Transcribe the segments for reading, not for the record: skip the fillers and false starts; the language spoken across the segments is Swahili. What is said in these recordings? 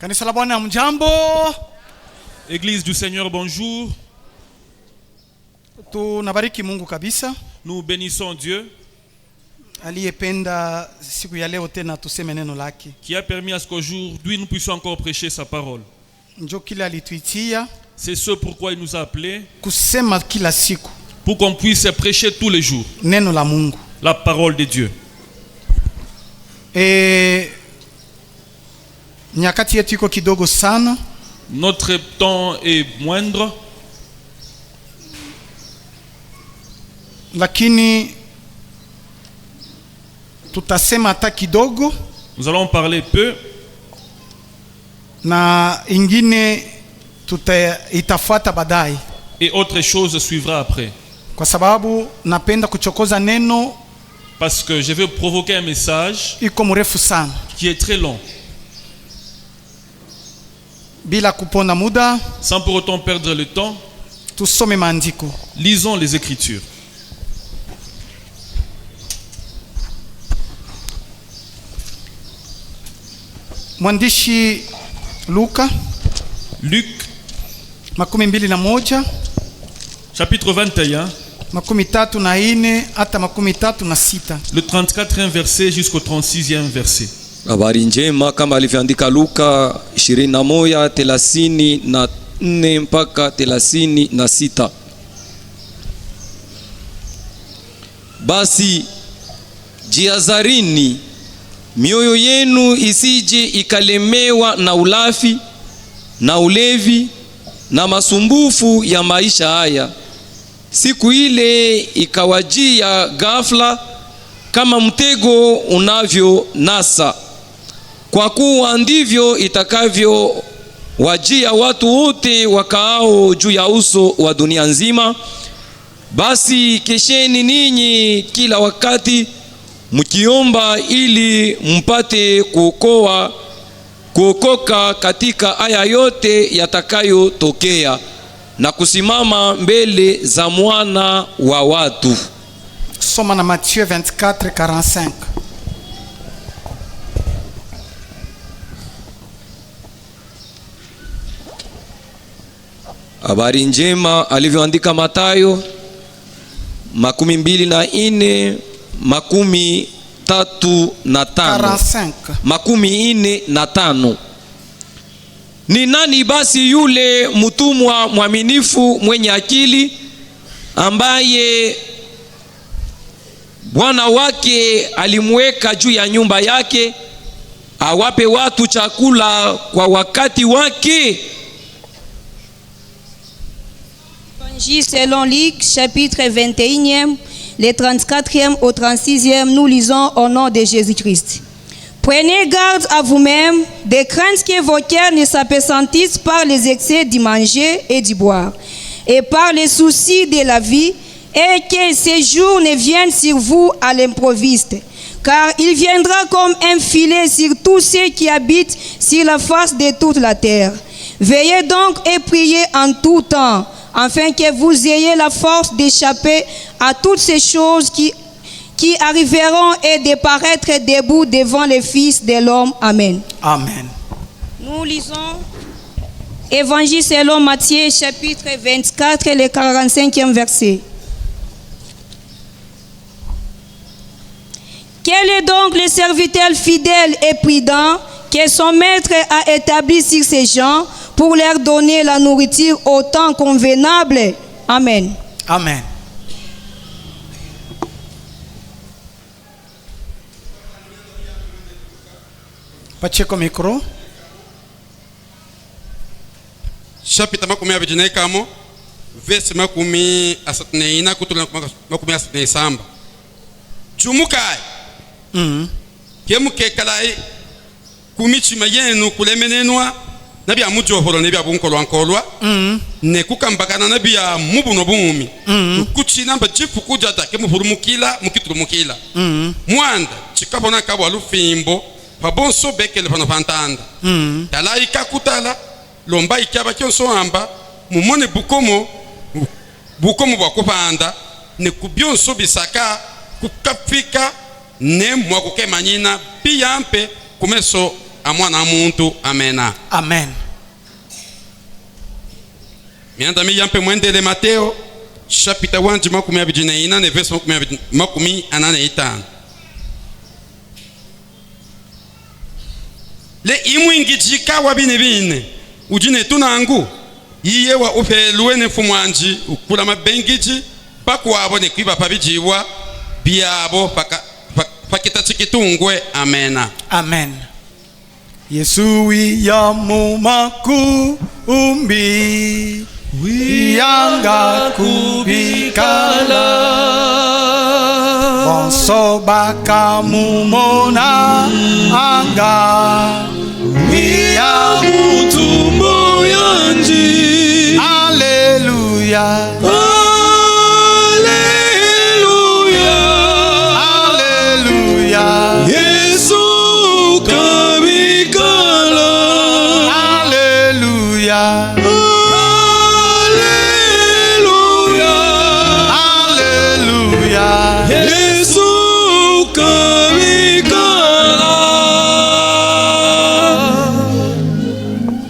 Kanisa la Bwana mjambo. Église du Seigneur, bonjour. Tunabariki Mungu kabisa. Nous bénissons Dieu aliyependa siku ya leo tena tuseme neno lake, qui a permis à ce qu'aujourd'hui nous puissions encore prêcher sa parole. Njo kile alituitia, c'est ce pourquoi il nous a appelés, kusema kila siku, pour qu'on puisse prêcher tous les jours neno la Mungu, la parole de Dieu. Nyakati yetu iko kidogo sana. Notre temps est moindre, lakini tutasema hata kidogo. Nous allons parler peu, na ingine itafuata baadaye, et autre chose suivra après. Kwa sababu napenda kuchokoza neno, parce que je veux provoquer un message iko mrefu sana, qui est très long. Bila kupona muda, sans pour autant perdre le temps, tusome maandiko. Lisons les Écritures. Mwandishi Luc 21 chapitre 21 34 hata 36, le 34e verset jusqu'au 36e verset. Habari njema kama alivyoandika Luka 21:34 mpaka 36. Basi jiazarini, mioyo yenu isije ikalemewa na ulafi na ulevi na masumbufu ya maisha haya, siku ile ikawajia ghafla kama mtego unavyo nasa. Kwa kuwa ndivyo itakavyo wajia watu wote wakaao juu ya uso wa dunia nzima. Basi kesheni ninyi kila wakati, mkiomba ili mpate kuokoka katika haya yote yatakayotokea na kusimama mbele za mwana wa watu. Soma na Matthieu 24:45. Habari njema alivyoandika Mathayo 22:35. Ni nani basi yule mtumwa mwaminifu mwenye akili, ambaye bwana wake alimweka juu ya nyumba yake, awape watu chakula kwa wakati wake? Selon Luc, chapitre 21, les 34e au 36e, nous lisons au nom de Jésus-Christ. Prenez garde à vous-même, de crainte que vos cœurs ne s'appesantissent par les excès du manger et du boire, et par les soucis de la vie, et que ces jours ne viennent sur vous à l'improviste, car il viendra comme un filet sur tous ceux qui habitent sur la face de toute la terre. Veillez donc et priez en tout temps, afin que vous ayez la force d'échapper à toutes ces choses qui arriveront et de paraître debout devant le Fils de l'homme. Amen. Amen. Nous lisons Évangile selon Matthieu, chapitre 24, le 45e verset. Quel est donc le serviteur fidèle et prudent que son maître a établi sur ces gens pour leur donner la nourriture au temps convenable? Amen. Amen. Pacheko micro. Chapitre 24 verse 34 kutula 37. Chumukai. Kemuke kalai kumichima yenu kulemenenwa nabia mujohoro nebia bunkolwa nkolwa ne kukambakana nabia mubuno bumi kuchina mba chifu kujata kemuhurumukila mukiturumukila mwanda chikabona kabwa lufimbo pabonso bekele pano pantanda talaika kutala lomba ikyaba kyonso amba mumone bukomo bwa kupanda ne kubyonso bisaka kukafika ne mwakukemanyina biyampe kumeso amwana muntu amena. Amen. Mianda mi yampe mwendele Mateo chapitre 1 makumi abiri na ine verse makumi anane na itano. Le imwingi jikawa bine ujine tunangu iye wa ufeluwe ne fumwanji ukula mabengiji pakwabo ne kwiba pabijiwa byabo pakita chikitungwe. Amena. Amen. Yesu wiya mu makumbi wiyanga kubikala bonso baka mumona anga wiya mutumbo yanji. Hallelujah.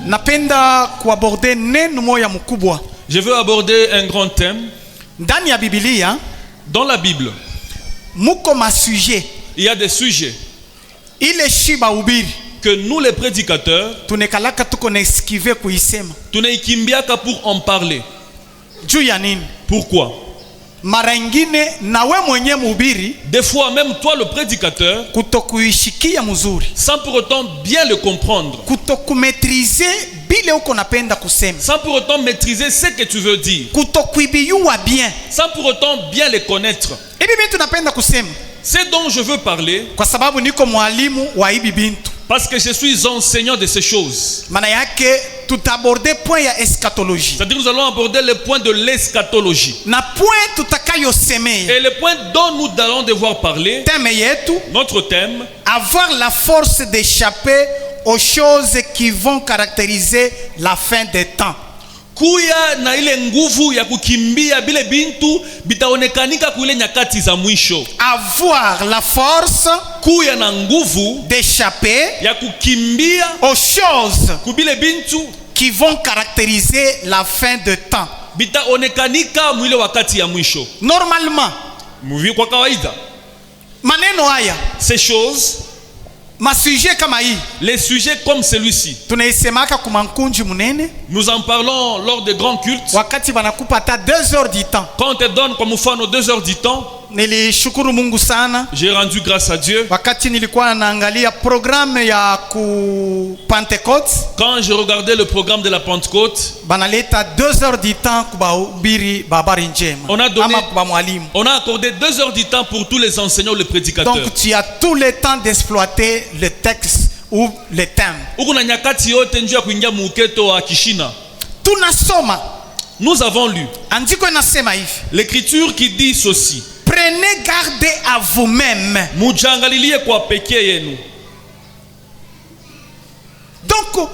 Napenda kuaborder neno moya mkubwa. Je veux aborder un grand thème. Ndani ya Biblia, dans la Bible, muko masujet. Il y a des sujets Ile shiba ubiri que nous les prédicateurs tunekalaka tuko na esquiver kuisema. tunaikimbiaka pour en parler. Juu ya nini? Pourquoi? Mara ingine nawe mwenye mhubiri Des fois même toi le prédicateur, kutokuishikia mzuri, sans pour autant bien le comprendre, kutokumetrize bile uko napenda kusema, sans pour autant maîtriser ce que tu veux dire, kutokuibiyua bien. sans pour autant bien les connaître. Hivi bintu napenda kusema C'est dont je veux parler kwa sababu niko mwalimu wa hivi bintu. parce que je suis enseignant de ces choses. Maana yake tutaborder point ya eschatologie C'est-à-dire nous allons aborder le point de l'eschatologie. na point tutakayosemea. Et le point dont nous allons devoir parler, Thème yetu, notre thème, avoir la force d'échapper aux choses qui vont caractériser la fin des temps. kuya na ile nguvu ya kukimbia bile bintu bitaonekanika kule nyakati za mwisho. Avoir la force Kuya na nguvu d'échapper ya kukimbia aux choses kubile bintu qui vont caractériser la fin de temps. bitaonekanika mwile wakati ya mwisho. Normalement, Mvi kwa kawaida, maneno haya, ces choses, masuje kama hii, les sujets comme celui-ci, tunaisemaka kumankunji munene nous en parlons lors des grands cultes. wakati banakupa hata 2 heures du temps. Quand on te donne comme mfano 2 heures du temps, Nilishukuru Mungu sana j'ai rendu grâce à Dieu. wakati nilikuwa naangalia programme ya ku Pentecote, Quand je regardais le programme de la Pentecôte, banaleta 2 heures du temps kubahubiri babari njema On a donné- ama kuba mwalimu. on a accordé 2 heures du temps pour tous les enseignants, les prédicateurs. Donc tu as tout le temps d'exploiter le texte ou le thème. Huku na nyakati yote njuu ya kuingia muuketo wa kishina. Tunasoma Nous avons lu andiko inasema hivi, l'écriture qui dit ceci: prenez garde à vous-même. mujangalilie kwa pekee yenu. Donc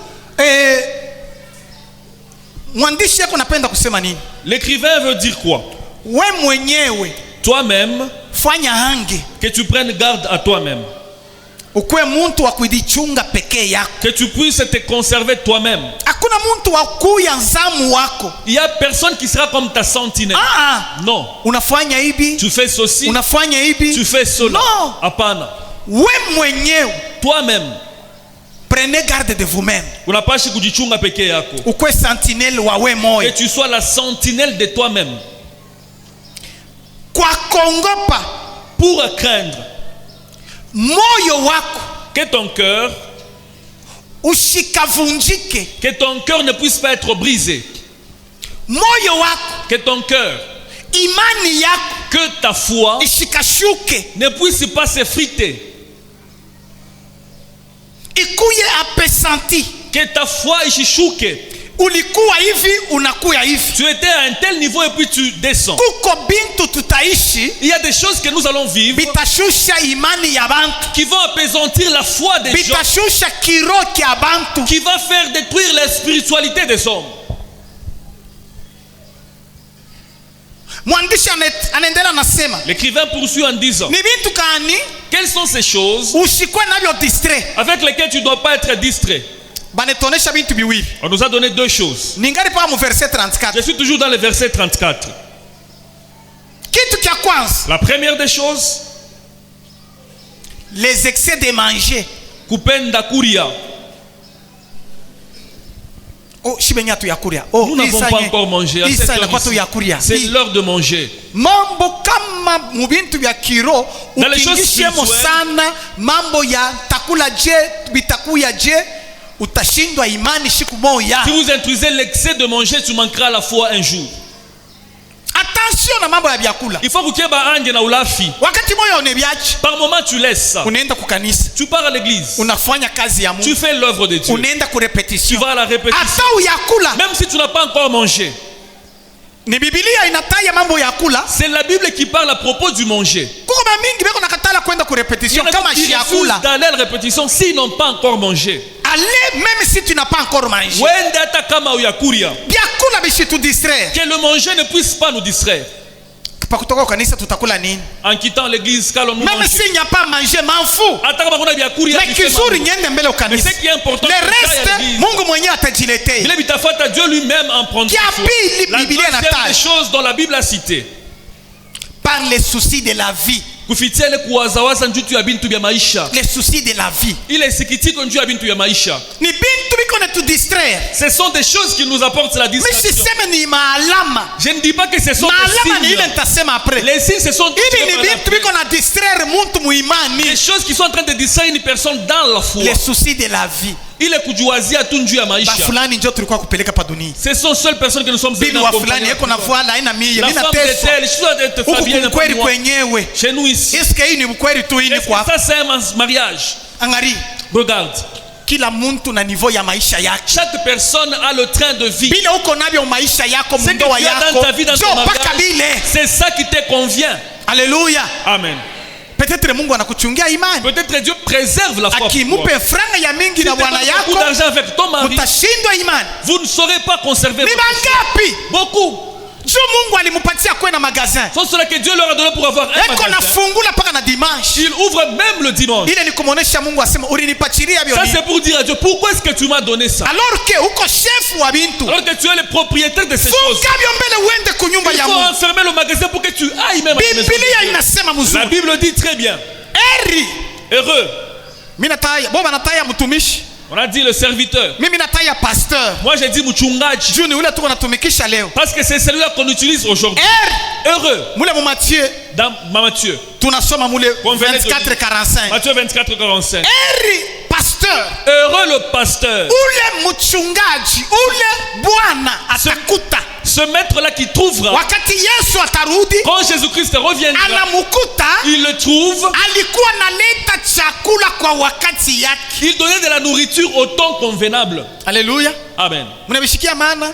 mwandishi yako napenda kusema nini? L'écrivain veut dire quoi? We mwenyewe Toi-même, fanya hange, que tu prennes garde à toi-même, ukwe muntu wa kujichunga pekee yako. que tu puisses te conserver toi-même. Hakuna muntu wa kuya nzamu wako. Il y a personne qui sera comme ta sentinelle. Non. Unafanya hivi, Tu fais ceci, unafanya hivi. tu fais cela. Non. Hapana. We mwenyewe Toi-même, prenez garde de vous-même, unapashi kujichunga peke yako. ukwe sentinelle wa we Que moyo. tu sois la sentinelle de toi-même. Kwa kongopa Pour craindre moyo wako que ton cœur, ushikavunjike, que ton cœur ne puisse pas être brisé. moyo wako, Que ton cœur, imani yako que ta foi ishikashuke, ne puisse pas s'effriter. ikuye apesanti. Que ta foi ishishuke. Ulikuwa hivi, unakuya hivi. Tu étais à un tel niveau et puis tu descends. Kuko bintu tutaishi Il y a des choses que nous allons vivre bitashusha imani ya bantu, qui vont apaisantir la foi des gens, bitashusha kiroho kya bantu. qui va faire détruire la spiritualité des hommes. Mwandishi anaendelea anasema, L'écrivain poursuit en disant, ni vitu kani quelles sont ces choses usikwe navyo distrait. avec lesquelles tu ne dois pas être distrait? Banetonesha bintu biwili. On nous a donné deux choses. Ningali pa mu verset Je 34. suis toujours dans le verset 34. Kitu kya kwanza, La première des choses, les excès de manger. kupenda kuria. Oh, shibenya tu ya kuria. Oh, Nous n'avons pas encore mangé. À cette Isa heure inakuwa tu ici, ya kuria. c'est l'heure de manger. Mambo kama mu bintu vya kiro Dans les choses ukiingishiemo spirituelles, sana mambo ya takula je bitakuya je utashindwa imani siku moja. Si vous introduisez l'excès de manger, tu manqueras la foi un jour. Attention na mambo ya vyakula. Il faut kukeba anje na ulafi. Wakati moyo uneviachi, Par moment, tu laisses ça. unaenda kukanisa, Tu pars à l'église. unafanya kazi ya Tu Mungu, fais l'œuvre de Dieu. unaenda ku Tu repetition. vas à la répétition. Hata uyakula, Même si tu n'as pas encore mangé. ni Biblia inataya mambo ya kula. C'est la Bible qui parle à propos du manger. Kuko mingi beko nakatala kwenda ku Il y repetition en a kama qui refusent shiyakula. d'aller à la répétition s'ils n'ont pas encore mangé. Allez même si tu n'as pas encore mangé. Wende hata kama uyakuria. Vyakula bishitu distraire. Que le manger ne puisse pas nous distraire. Pa kutoka kwa kanisa tutakula nini? En quittant l'église, qu'allons-nous Même manger? s'il n'y a pas mangé, m'en fous. Hata kama kuna vyakuria, Mais kizuri nyende mbele mais ukanisa. ce qui est important, Le c'est que reste à l'église. Mungu mwenyewe atajiletea. Vile vitafata Dieu lui-même en prendre Kia soin. pili, La Biblia deuxième inataja. des choses dont la Bible a cité, Par les soucis de la vie. kufitia ile kuwazawaza njutu ya bintu vya maisha, Les soucis de la vie. ile sikitiko njuu ya bintu vya maisha, Ni bintu biko na tu distraire. ce sont des choses qui nous apportent la Mimi distraction. siseme ni maalama. Je ne dis pas que ce sont Maalama ni des ile signes. nitasema après. Les signes, ce sont Hivi ni bintu biko na distraire muntu muimani. des choses qui sont en train de distraire une personne dans la foi. Les soucis de la vie. Ile kujuazia tu njuu ya Ba maisha. fulani ndio tulikuwa kupeleka pa dunia. Ce sont seules personnes que nous sommes Bibi wa fulani yeko na voila haina mie. La Mimi femme de nateswa. telle, je suis de Huku Fabienne kweli moi. kwenyewe. Chez nous ici. Eske hii ni ukweli tu hii ni Est-ce que kwa? ça c'est un mariage? Angalia. Regarde. Kila muntu na niveau ya maisha yake. Chaque personne a le train de vie. Bile uko navyo maisha yako Ce que tu mundoa as yako. dans ta vie, dans Jo ton paka mariage, bile. c'est ça qui te convient. Alléluia. Amen. Peut-être Mungu anakuchungia imani. Peut-être Dieu préserve la foi. pour toi. Akimupe franga ya mingi Si na tu bwana donnes beaucoup yako, d'argent avec ton mari, utashindwa imani. vous ne saurez pas conserver Ni votre foi. bangapi? Beaucoup. Jo Mungu alimupatia kwe na magazin. C'est cela que Dieu leur a donné pour avoir un Eko magasin. nafungula paka na dimanche. Il ouvre même le dimanche. Ile ni kumuonesha Mungu asema ulinipachilia Ça bioni. c'est pour dire à Dieu, pourquoi est-ce que tu m'as donné ça? Alors que uko chef wa bintu. Alors que tu es le propriétaire de ces choses. Funga byo mbele uende kunyumba Il ya faut Mungu. enfermer le magasin pour que tu ailles même à la maison de Biblia Dieu. inasema La mzuri. Bible dit très bien. Eri. Heureux. Mimi nataya, boba nataya mtumishi. On a dit le serviteur. Mimi nataya pasteur. Moi j'ai dit mchungaji. Juu ni ule tuko natumikisha leo. Parce que c'est celui-là qu'on utilise aujourd'hui. Eri. Heureux. Mule mu Matthieu Dans Matthieu. tunasoma mule Convenez de 24:45. Matthieu 24:45. Eri pasteur. Heureux le pasteur. Ule mchungaji, ule bwana atakuta. Ce maître-là qui trouvera. Wakati Yesu atarudi, Quand Jésus-Christ reviendra, anamukuta il le trouve. alikuwa naleta chakula kwa wakati yake. Il donnait de la nourriture au temps convenable. Haleluya. Amen. Mnabishikia maana?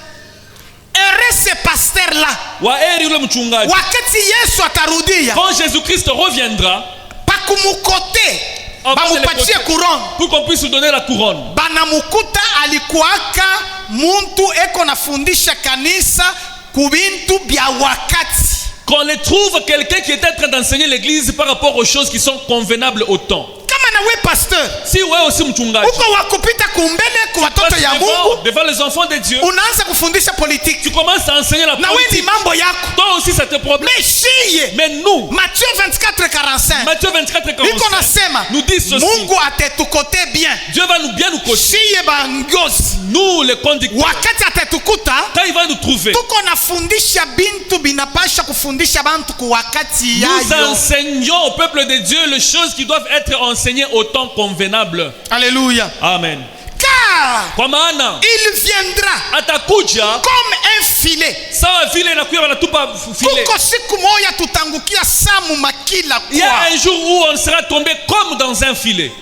Heureux ce pasteur là. Waheri yule mchungaji. Wakati Yesu atarudia, Quand Jésus-Christ reviendra, pakumukote on va le bamupatie côté. couronne. Pour qu'on puisse lui donner la couronne. Banamukuta alikuwaka muntu eko nafundisha kanisa kubintu bya wakati. Qu'on les trouve quelqu'un qui est en train d'enseigner l'église par rapport aux choses qui sont convenables au temps. Kama na we pasteur Si wewe aussi mchungaji, uko wakupita kumbele kwa watoto ya Mungu, devant les enfants de Dieu, unaanza kufundisha politiki tu commences à enseigner la na we ni politique. mambo yako. Toi aussi ça te problème. Mais shiye Mais nous, Matthieu 24:45 Matthieu 24 et iko 45, nasema nous dit ceci. Mungu atetukote bien. Dieu va nous bien nous coacher. Shiye bangozi Nous les conducteurs. wakati atetukuta Quand il va nous trouver, tuko nafundisha bintu binapasha kufundisha bantu ku wakati nous yayo. enseignons au peuple de Dieu les choses qui doivent être enseignées au temps convenable. Alléluia. Amen. Car Kwa maana il viendra atakuja comme un filet. sawa vile inakuwa wanatupa filet. Kuko siku moja tutangukia samu makila Il y a kwa. un jour où on sera tombé comme dans un filet.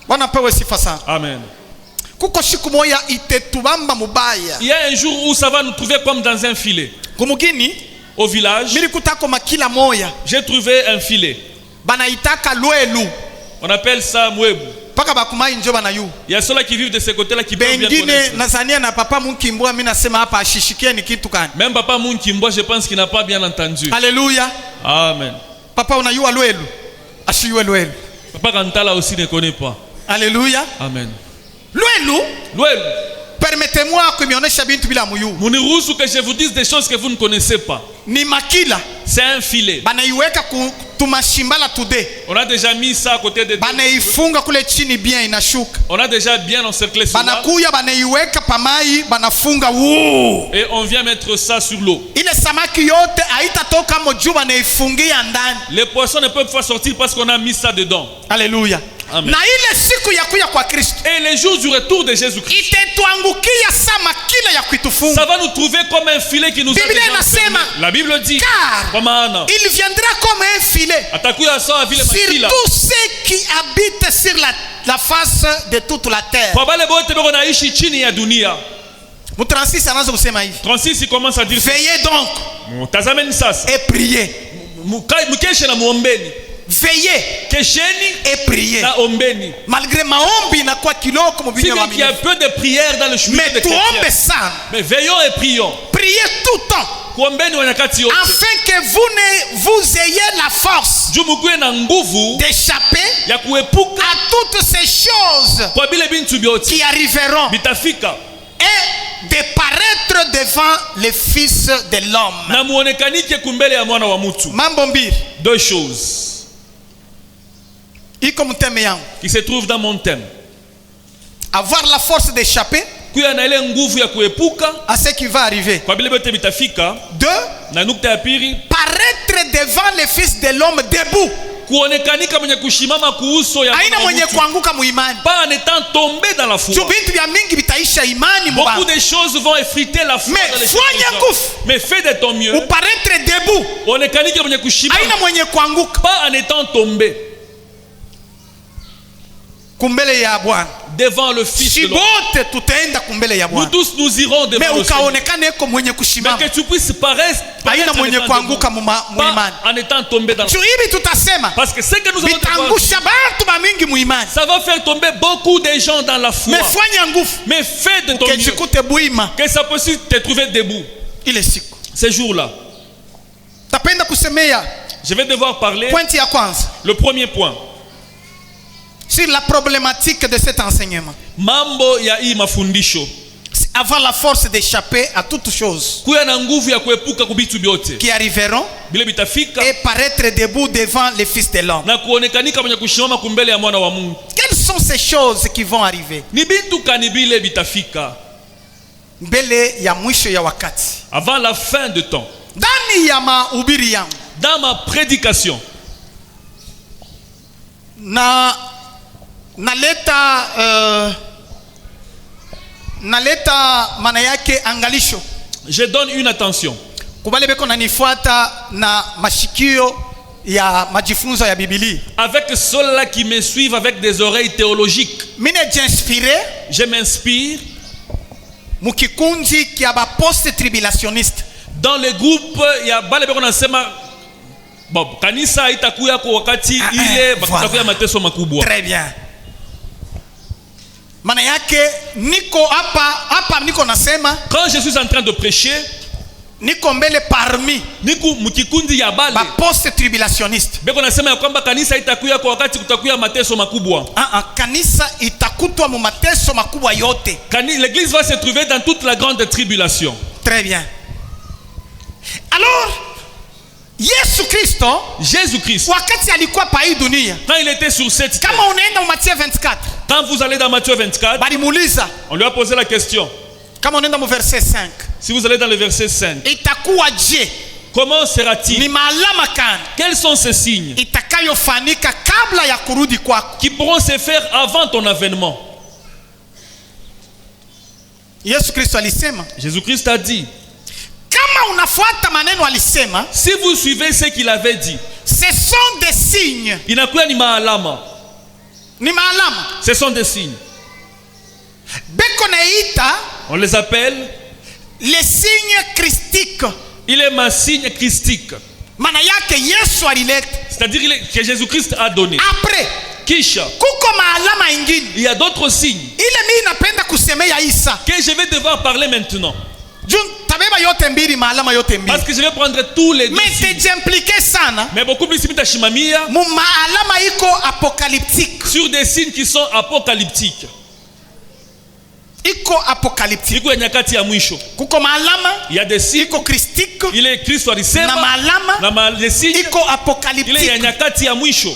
Bwana pewe sifa sana. Amen. Kuko siku moja itetubamba mubaya. Il y a un jour où ça va nous trouver comme dans un filet. Kumugini Au village, milikutako makila moya j'ai trouvé un filet. banaitaka lwelu. On appelle ça mwebu. Paka bakumai njo banayu. Il y a ceux-là qui vivent de ce côté-là qui peuvent bien Bengine connaître. nazania na papa Munkimbwa mimi nasema hapa ashishikie ni kitu gani? Même Papa Munkimbo, je pense qu'il n'a pas bien entendu. Alléluia. Amen. Papa unayua lwelu. Ashiyue lwelu. Papa Kantala aussi ne connaît pas. Alléluia. Amen. Lwelu, Louel, permettez-moi kunionyesha bintu bila muyu. Muniruhusu que je vous dise des choses que vous ne connaissez pas. Ni makila. C'est un filet. Banaiweka tumashimbala today. On a déjà mis ça à côté de Banaifunga kule chini bien inashuka. On a déjà bien encerclé cela. Banakuya banaiweka pamai banafunga wuu. Et on vient mettre ça sur l'eau. Ile samaki yote haitatoka moju banaifungia ndani. Les poissons ne peuvent pas sortir parce qu'on a mis ça dedans. Alléluia. Amen. Na ile siku ya kuya kwa Kristo Et les jours du retour de Jésus-Christ, itetuangukia sama kila ya kuitufunga. ça va nous trouver comme un filet qui nous a Biblia déjà inasema, enfermés. La Bible dit, car kwa maana il viendra comme un filet atakuya sawa vile sur makila tous ceux qui habitent sur la face de toute la terre. kwa wale wote beko naishi chini ya dunia. Mu36 anaanza kusema hivi. 36 il commence à dire, Veillez donc tazameni sasa, et priez. mkeshe na muombeni, Veillez kesheni et priez. na ombeni. Malgré maombi inakuwa kiloko C'est mbinya qu'il y a peu de prières dans le chemin mais de tuombe chrétiens. sana. Mais veillons et prions. Priez tout le temps Kuombeni wa nyakati yote. afin que vous ayez la force Juu mukuwe na nguvu d'échapper ya kuepuka à toutes ces choses kwa bile bintu byote qui arriveront bitafika et de paraître devant les fils de l'homme. na muonekanike kumbele ya mwana wa mutu. Mambo mbili Deux choses iko mteme yangu. qui se trouvent dans mon thème. Avoir la force d'échapper Kuya na ile nguvu ya kuepuka à ce qui va arriver. kwa bile byote bitafika. Deux, Na nukta ya pili, paraître devant les fils de l'homme debout. kuonekanika mwenye kushimama kuuso ya Aina mwana wa mwenye mutu. kuanguka muimani. Pas en étant tombé dans la foi. Juu bintu vya mingi vitaisha imani Beaucoup mbaya. de choses vont effriter la foi Mais dans les fanya chrétiens. nguvu. Mais fais de ton mieux. Ou paraître debout. Onekanike mwenye kushimama. Aina mwenye kuanguka Pas en étant tombé kumbele ya Bwana. devant le Fils de l'homme. Shibote tutaenda kumbele ya Nous Bwana. tous nous irons Mais devant le Seigneur. ukaonekane ko mwenye Mais kushimama. que tu puisses paraître Aina en mwenye étant kuanguka debout. muimani. Pas en étant tombé dans la Juu hivi tutasema Parce que ce que nous allons devoir bitangusha bantu ba mingi muimani. ça va faire tomber beaucoup de gens dans la foi. Mais fanya nguvu Mais fais de ton mieux. ukejikute buima Que ça puisse te trouver debout. ile siku. Ces jours-là, Tapenda kusemea je vais devoir parler pointi ya kwanza le premier point. sur la problématique de cet enseignement. Mambo ya hii mafundisho. C'est avoir la force d'échapper à toutes choses Kuya na nguvu ya kuepuka kubitu byote. qui arriveront Bile bitafika et paraître debout devant les fils de l'homme. na kuonekanika mwenye kushimama kumbele ya mwana wa Mungu. Quelles sont ces choses qui vont arriver Ni bintu kani bile bitafika mbele ya mwisho ya wakati? avant la fin de temps. Ndani ya mahubiri yangu Dans ma prédication, naleta maana yake angalisho je donne une attention kubale beko nanifuata na mashikio ya majifunzo ya Biblia. avec ceux-là qui me suivent avec des oreilles théologiques. Mine jinspire Je m'inspire mukikundi kia ba post tribulationniste. dans le groupe ya bale beko nasema bon kanisa itakuya kwa wakati ile batakuya mateso makubwa. Très bien. Maana yake niko hapa niko nasema Quand je suis en train de prêcher, niko mbele parmi niku mukikundi ya bale ba post tribulationniste. beko nasema ya kwamba kanisa itakuya kwa wakati kutakuya mateso makubwa. Kanisa itakutwa mu mateso makubwa yote. L'église va se trouver dans toute la grande tribulation. Très bien. Alors Yesu Kristo Jésus-Christ, wakati alikuwa pa hii dunia, quand il était sur cette terre, kama unaenda mu Matthieu 24, quand vous allez dans Matthieu 24, balimuuliza, on lui a posé la question. kama unaenda mu verset 5, Si vous allez dans le verset 5, itakuwa je, comment ni sera-t-il? maalama kani Quels sont ces signes itakayofanyika kabla ya kurudi kwako? qui pourront se faire avant ton avènement? Yesu Kristo alisema, Jésus-Christ a dit, kama unafuata maneno alisema, si vous suivez ce qu'il avait dit, ce sont des signes. inakuwa ni maalama. Ni maalama. Ce sont des signes. Beko naita On les appelle, les signes christiques. il est ma signe christique. Maana yake Yesu alileta C'est-à-dire que Jésus-Christ a donné. après Kisha, kuko maalama ingine il y a d'autres signes ile mimi napenda kusemea Isa que je vais devoir parler maintenant. juu tabeba yote mbili, maalama yote mbili, Parce que je vais prendre tous les deux mais signes. tejimplique sana Mais beaucoup plus mitashimamia mu maalama iko apocalyptique, sur des signes qui sont apocalyptiques. iko apocalyptique. Iko ya nyakati ya mwisho. Kuko maalama Il y a des signes. iko christique Il est Kristo na alisema maalama les signes iko ile ya apocalyptique. nyakati ya mwisho.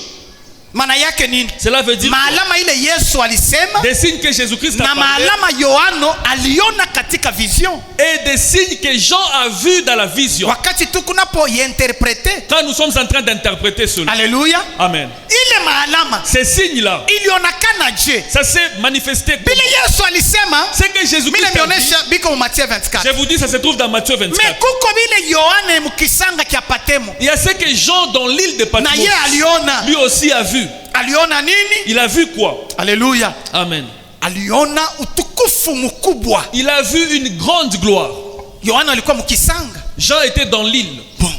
Maana yake nini? Cela veut dire Maalama ile Yesu alisema des signes que Jésus-Christ a na parlé maalama Yohano aliona katika vision. et des signes que Jean a vus dans la vision. Wakati tu kunapo interpréter. Quand nous sommes en train d'interpréter cela. Alléluia. Amen. Ile maalama Ces signes-là, ilionekana je? ça s'est manifesté. Bile Yesu alisema, C'est que Jésus-Christ mimi a dit, nimeonyesha biko mu Matthieu 24. je vous dis, ça se trouve dans Matthieu Mais 24. kuko bile Yohane mukisanga kia Patemo. Il y a ce que Jean dans l'île de Na Patmos, ye aliona. lui aussi a vu. Aliona nini? Il a vu quoi? Alléluia. Amen. Aliona utukufu mkubwa. Il a vu une grande gloire. Yohana alikuwa mukisanga. Jean était dans l'île. Bon,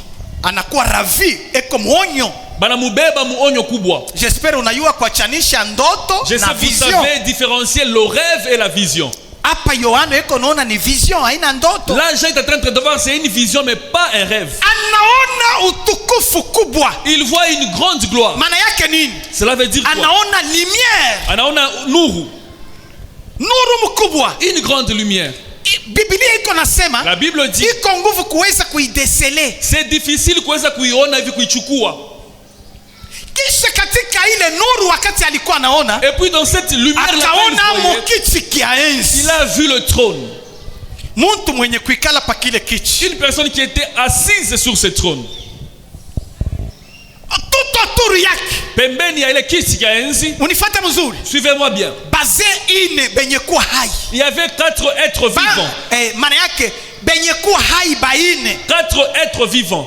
anakuwa ravi eko mwonyo. Banamubeba muonyo kubwa. J'espère unayua kuachanisha ndoto Je sais na que vous vision. savez différencier le rêve et la vision. Hapa Yohana eko naona ni vision, haina ndoto. Là, Jean est en train de voir, c'est une vision, mais pas un rêve. Anaona utukufu kubwa. Il voit une grande gloire. Maana yake nini? Cela veut dire quoi? Anaona lumière. Anaona nuru. Nuru mkubwa. Une grande lumière. Biblia iko nasema, La Bible dit, iko nguvu kuweza kuidesele. c'est difficile kuweza kuiona hivi kuichukua. Kisha katika ile nuru wakati alikuwa anaona, Et puis dans cette lumière là, akaona mukiti kia enzi. il a vu le trône. Muntu mwenye kuikala pa kile kiti. Une personne qui était assise sur ce trône. Tout autour yake. Pembeni ya ile kiti ya enzi. Unifuate mzuri. Suivez-moi bien. Baze ine benye kuwa hai. Il y avait 4 êtres vivants. Maana yake benye kuwa hai baine. 4 êtres vivants.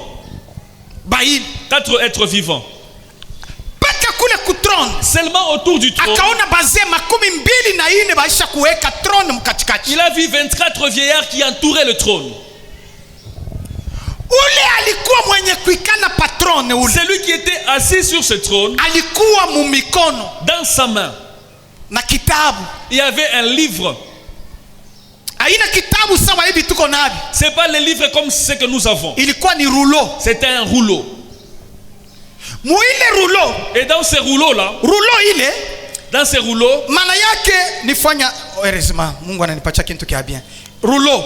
Baine. 4 êtres vivants. Paka kule ku trône. Seulement autour du trône. Akaona baze 24 baisha kuweka trône mkatikati. Il a vu 24 vieillards qui entouraient le trône. Ule alikuwa mwenye kuikala patrone ule. Celui qui était assis sur ce trône, Alikuwa mumikono dans sa main, na kitabu. il y avait un livre. Aina kitabu sawa hivi tuko nabi. C'est pas les livres comme ce que nous avons. Ilikuwa ni rouleau. C'était un rouleau. Muile rouleau. Et dans ces rouleaux-là, Ile dans ces rouleaux, maana yake nifanya heureusement Mungu ananipatia kitu kia bien. Rouleau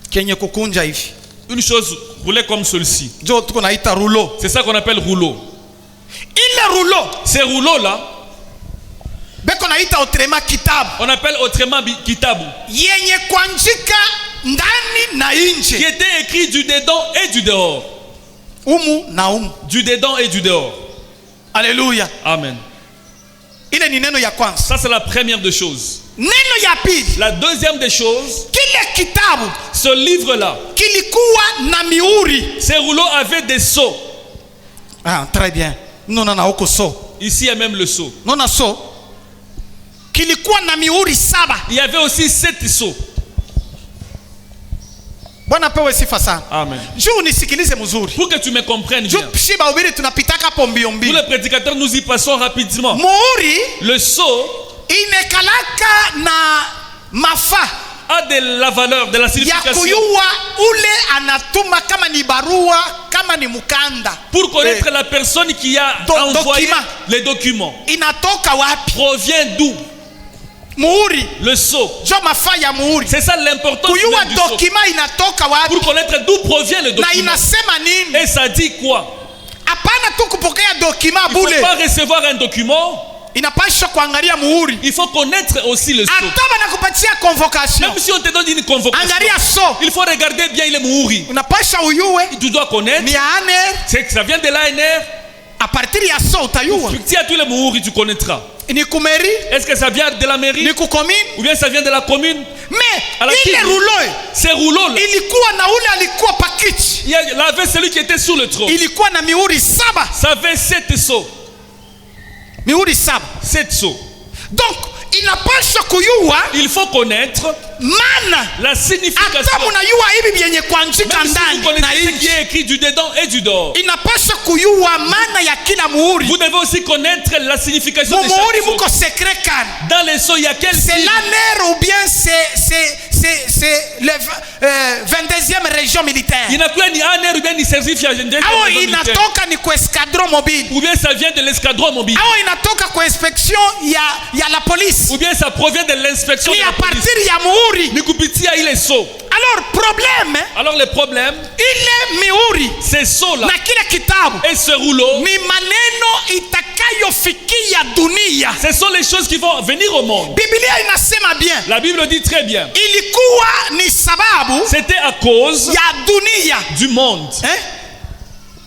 kenye kukunja hivi. une chose roulée comme celle-ci. Jo tuko naita rouleau. C'est ça qu'on appelle rouleau. Ile rouleau Ces rouleaux-là, beko naita autrement kitabu. on appelle autrement kitabu, Yenye kuandika ndani na qui nje. était écrit du dedans et du dehors. Umu na umu. Du dedans et du dehors. Alléluia. Amen. Ile ni neno ya kwanza. Ça, c'est la première des choses. Neno ya pili. La deuxième des choses, Kile kitabu ce livre-là, kilikuwa na miuri. ces rouleaux avaient des sceaux. Ah, très bien. Nona na huko so. Ici, il y a même le sceau. Nona so. Kilikuwa na miuri 7. Il y avait aussi 7 sceaux. Bwana pewe sifa sana. Amen. Juu nisikilize mzuri. Pour que tu me comprennes Juu bien. shiba ubiri tunapitaka hapo mbio Nous, mbio. les prédicateurs, nous y passons rapidement. Muuri Le sceau inekalaka na mafa a de la valeur, de la ya signification. kuyua ule anatuma kama ni barua kama ni mukanda. Pour connaître la personne qui a envoyé document. les documents. Inatoka wapi? Provient d'où? Muuri. Le sceau. Jo mafa ya muuri. C'est ça l'importance Kuyua même du sceau. document inatoka wapi? Pour connaître d'où provient le Na document. inasema nini? Et ça dit quoi? Hapana tu kupokea document Il ne bule. faut pas recevoir un document. Inapaswa kuangalia muhuri. Il faut connaître aussi le sceau. Hata banakupatia convocation. Même si on te donne une convocation, Angalia so. il faut regarder bien il est muhuri. Unapaswa uyue Tu dois connaître. ni aner. C'est que ça vient de l'ANR. A partir ya so utayua. Si à tous les muhuri, tu connaîtras. Ni kumeri, Est-ce que ça vient de la mairie ni kukomini. ou bien ça vient de la commune? Mais Alors, ile rouleau Ces rouleaux-là, ilikuwa na ule alikuwa pakiti. il y avait celui qui était sur le trône. Ilikuwa na mihuri 7. Ça avait 7 sceaux. Mihuri 7. 7 sceaux. Donc inapaswa kuyua Il faut connaître maana La signification. hata mnayua hivi vyenye kuandika Même si vous ndani na connaissez ce qui nje, est écrit du dedans et du dehors, inapaswa kuyua maana ya kila muhuri. vous devez aussi connaître la signification de Muhuri chaque muko sceau. secret kani. Dans les sceaux, il y a quel C'est signe? l'ANR ou bien c'est le 22e région militaire. Inakuwa ni ANR ou bien ni service ya jeunesse Au militaire. inatoka ni kwa escadron mobile. Ou bien ça vient de l'escadron mobile. Au inatoka kwa inspection ya la police. Ou bien ça provient de l'inspection Ni de à la police. partir ya muhuri. Ni kupitia ile sceau. Alors problème, Alors le problème, ile mihuri ces sceaux-là na kile kitabu et ce rouleau, ni maneno itakayofikia dunia. ce sont les choses qui vont venir au monde. Biblia inasema bien, La Bible dit très bien. ilikuwa ni sababu C'était à cause ya dunia. du monde.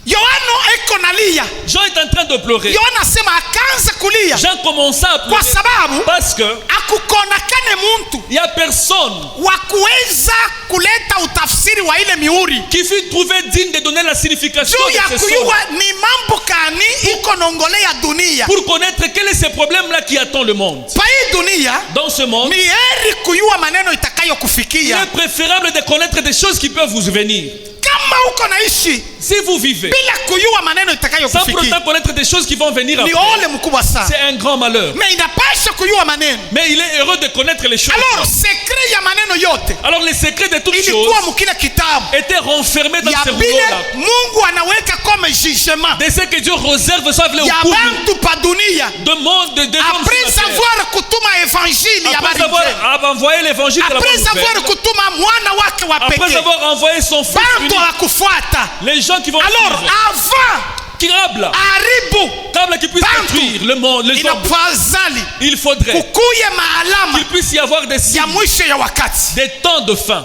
Yohana eko nalia. Jean est en train de pleurer. Yohana asema akaanza kulia Jean commença à kwa pleurer sababu parce que akukonakane muntu il y a personne wa kuweza kuleta utafsiri wa ile mihuri qui fut trouvé digne de donner la signification juu ya de ce sceau kuyua ni mambo kani iko nongolea dunia. pour connaître quel est ce problème-là qui attend le monde. Pa hii dunia Dans ce monde, ni heri kuyua maneno il itakayokufikia. est préférable de connaître des choses qui peuvent vous venir. Kama uko naishi Si vous vivez bila kuyua maneno sans pour itakayokufikia autant connaître des choses qui vont venir ni après, ole mkubwa sana, c'est un grand malheur. mais inapasha kuyua maneno. Mais il est heureux de connaître les choses. Alors secret ya maneno yote Alors les secrets de toutes ilikuwa choses mukile kitabu étaient renfermés dans ya ce vile rouleau-là. Mungu anaweka comme jugement De ce que Dieu réserve, soit ya au bantu pa dunia de monde, de hommes après sur la terre. savoir kutuma evangile ya Après bari avoir envoyé l'évangile de la bonne après savoir nouvelle, kutuma mwana wake wa après pekee avoir envoyé son fils bantu unique, hawakufuata. les gens qui vont Alors suivre, avant qui câble, haribu câble qui puisse Bantu. détruire le monde, les hommes, inafadhali il faudrait kukuye maalama qu'il puisse y avoir des signes, ya mwisho ya wakati, des temps de fin,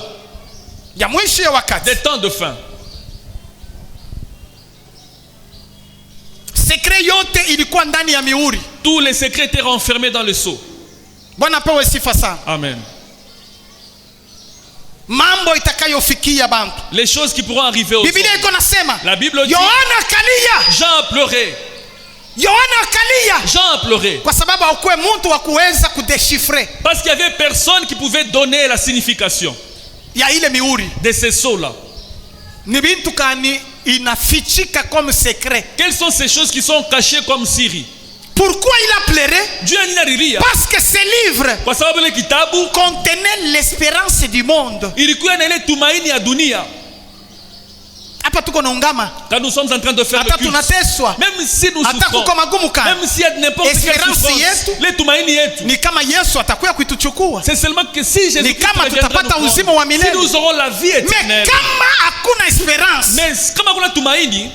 ya mwisho ya wakati. des temps de fin. Sekre yote ilikuwa ndani ya mihuri. Tous les secrets étaient renfermés dans le sceau. Bwana pewe sifa sana. Amen. Mambo itakayofikia bantu. Les choses qui pourront arriver aux Biblia hommes. iko nasema La Bible dit, Yohana kalia, Jean a pleuré. Yohana kalia Jean a pleuré. kwa sababu hakuwe mtu wa kuweza kudeshifre Parce qu'il y avait personne qui pouvait donner la signification ya ile mihuri. de ces sceaux-là. Ni bintu kani inafichika comme secret. Quelles sont ces choses qui sont cachées comme Syrie? Pourquoi il a pleuré? Dieu aninaria. Parce que ce livre Kwa sababu ile kitabu contenait l'espérance du monde. ilikuwa na ile tumaini ya dunia. Hapa tuko naungama, Quand nous sommes en train de faire le hata culte, tunateswa, même si nous hata souffrons, kuko magumu kani, même s'il y a n'importe quelle Espérance souffrance, yetu les tumaini yetu, ni kama Yesu atakuya kuituchukua. c'est seulement que si Jésus Ni kama reviendra tutapata nous uzima prendre, wa milele. si nous aurons la vie Mais éternelle, kama hakuna espérance, mais kama kuna tumaini,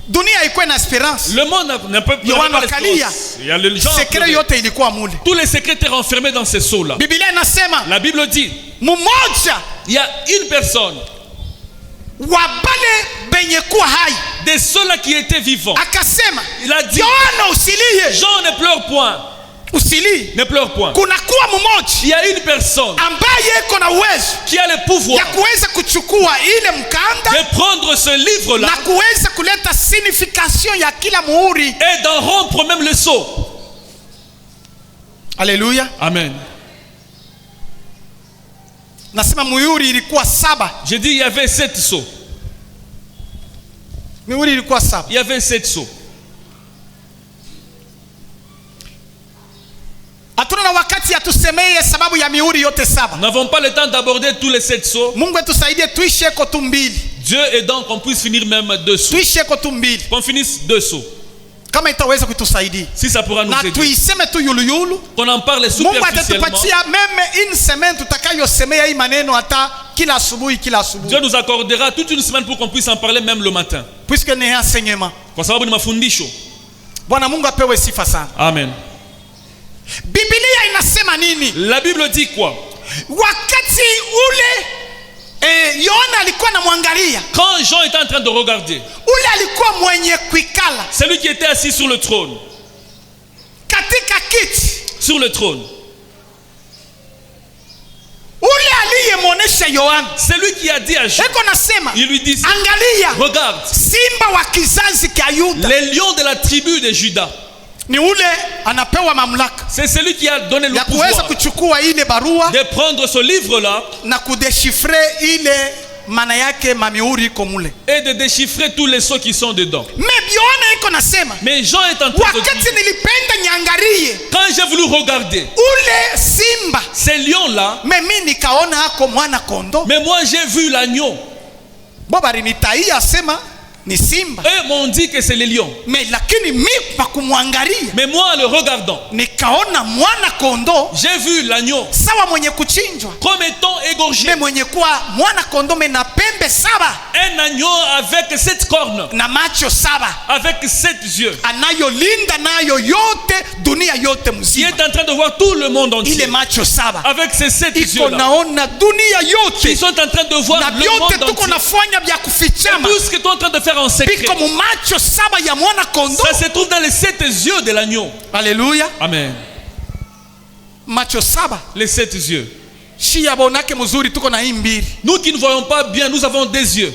dunia ikuwe na espérance. le monde ne peut Yohana pas Kalia. l'espérance. Il y a le gens Sekre pleurés. yote ilikuwa mule. Tous les secrets étaient renfermés dans ces sceaux-là. Biblia inasema La Bible dit, mmoja il y a une personne wa bale benye kuwa hai de ceux-là qui étaient vivants. akasema, Il a dit, Yohana usilie, Jean ne pleure point, usilie. ne pleure point. Kuna kuwa mmoja Il y a une personne ambaye iko na uwezo qui a le ya pouvoir kuweza kuchukua ile mkanda de prendre ce livre-là na kuweza kuleta signification ya kila muhuri. et d'en rompre même le sceau. Haleluya. Amen. Nasema muhuri ilikuwa saba. J'ai dit, il y avait 7 sceaux. Mihuri ilikuwa saba. Il y avait 7 sceaux. Hatuna na wakati ya tusemeye sababu ya mihuri yote saba. Nous n'avons pas le temps d'aborder tous les 7 sceaux. Mungu atusaidie tuisheko tu mbili. Dieu est donc qu'on puisse finir même 2 sceaux. Tuisheko tu mbili. Qu'on finisse 2 sceaux. Kama itaweza kutusaidia. Si ça pourra nous Na aider. tuiseme tu yuluyulu. Qu'on en parle Mungu superficiellement. atatupatia meme une semaine tutakayosemea hii maneno hata kila asubuhi. Dieu nous accordera toute une semaine pour qu'on puisse en parler même le matin. Puisque ni enseignement. Kwa sababu ni mafundisho. Bwana Mungu apewe sifa sana. Amen. Biblia inasema nini? La Bible dit quoi? Wakati ule Yohana alikuwa anamwangalia. Quand Jean était en train de regarder, Ule alikuwa mwenye kuikala celui qui était assis sur le trône, katika kiti. sur le trône, Ule aliyemwonesha Yohana. celui qui a dit à Jean, Eko nasema, il lui dit, angalia regarde, simba wa kizazi cha Yuda. les lions de la tribu de Juda. ni ule anapewa mamlaka C'est celui qui a donné le ya kuweza pouvoir kuchukua ile barua de prendre ce livre-là na kudeshifre ile maana yake mamihuri iko mule. et de déchiffrer tous les sons qui sont dedans. Biona iko nasema Mais Jean est en train de wakati dire, nilipenda niangalie quand j'ai voulu regarder ule simba, ces lions-là, mimi nikaona ako mwana kondo. mais moi j'ai vu l'agneau. Bobari nitaia sema ni simba, Eux m'ont dit que c'est les lions. me lakini mi pa kumwangalia Mais moi, en le regardant, nikaona mwana kondo j'ai vu l'agneau sawa mwenye kuchinjwa, comme étant égorgé. me mwenye kuwa mwana kondo me na pembe saba Un agneau avec 7 cornes, na macho saba, avec 7 yeux, anayolinda nayo yote dunia yote qui mzima. est en train de voir tout le monde Ile entier. macho saba Avec ces 7 iko yeux-là, naona dunia qui yote sont en train de voir na le vyote monde tuko entier. nafanya vya kufichama Tout ce que tu es en train de faire en secret, biko mu macho saba ya mwana kondo. ça se trouve dans les 7 yeux de l'agneau. Haleluya, Amen. macho saba Les 7 yeux. shi yabonake mzuri, tuko na hii mbili. Nous qui ne voyons pas bien, nous avons des yeux.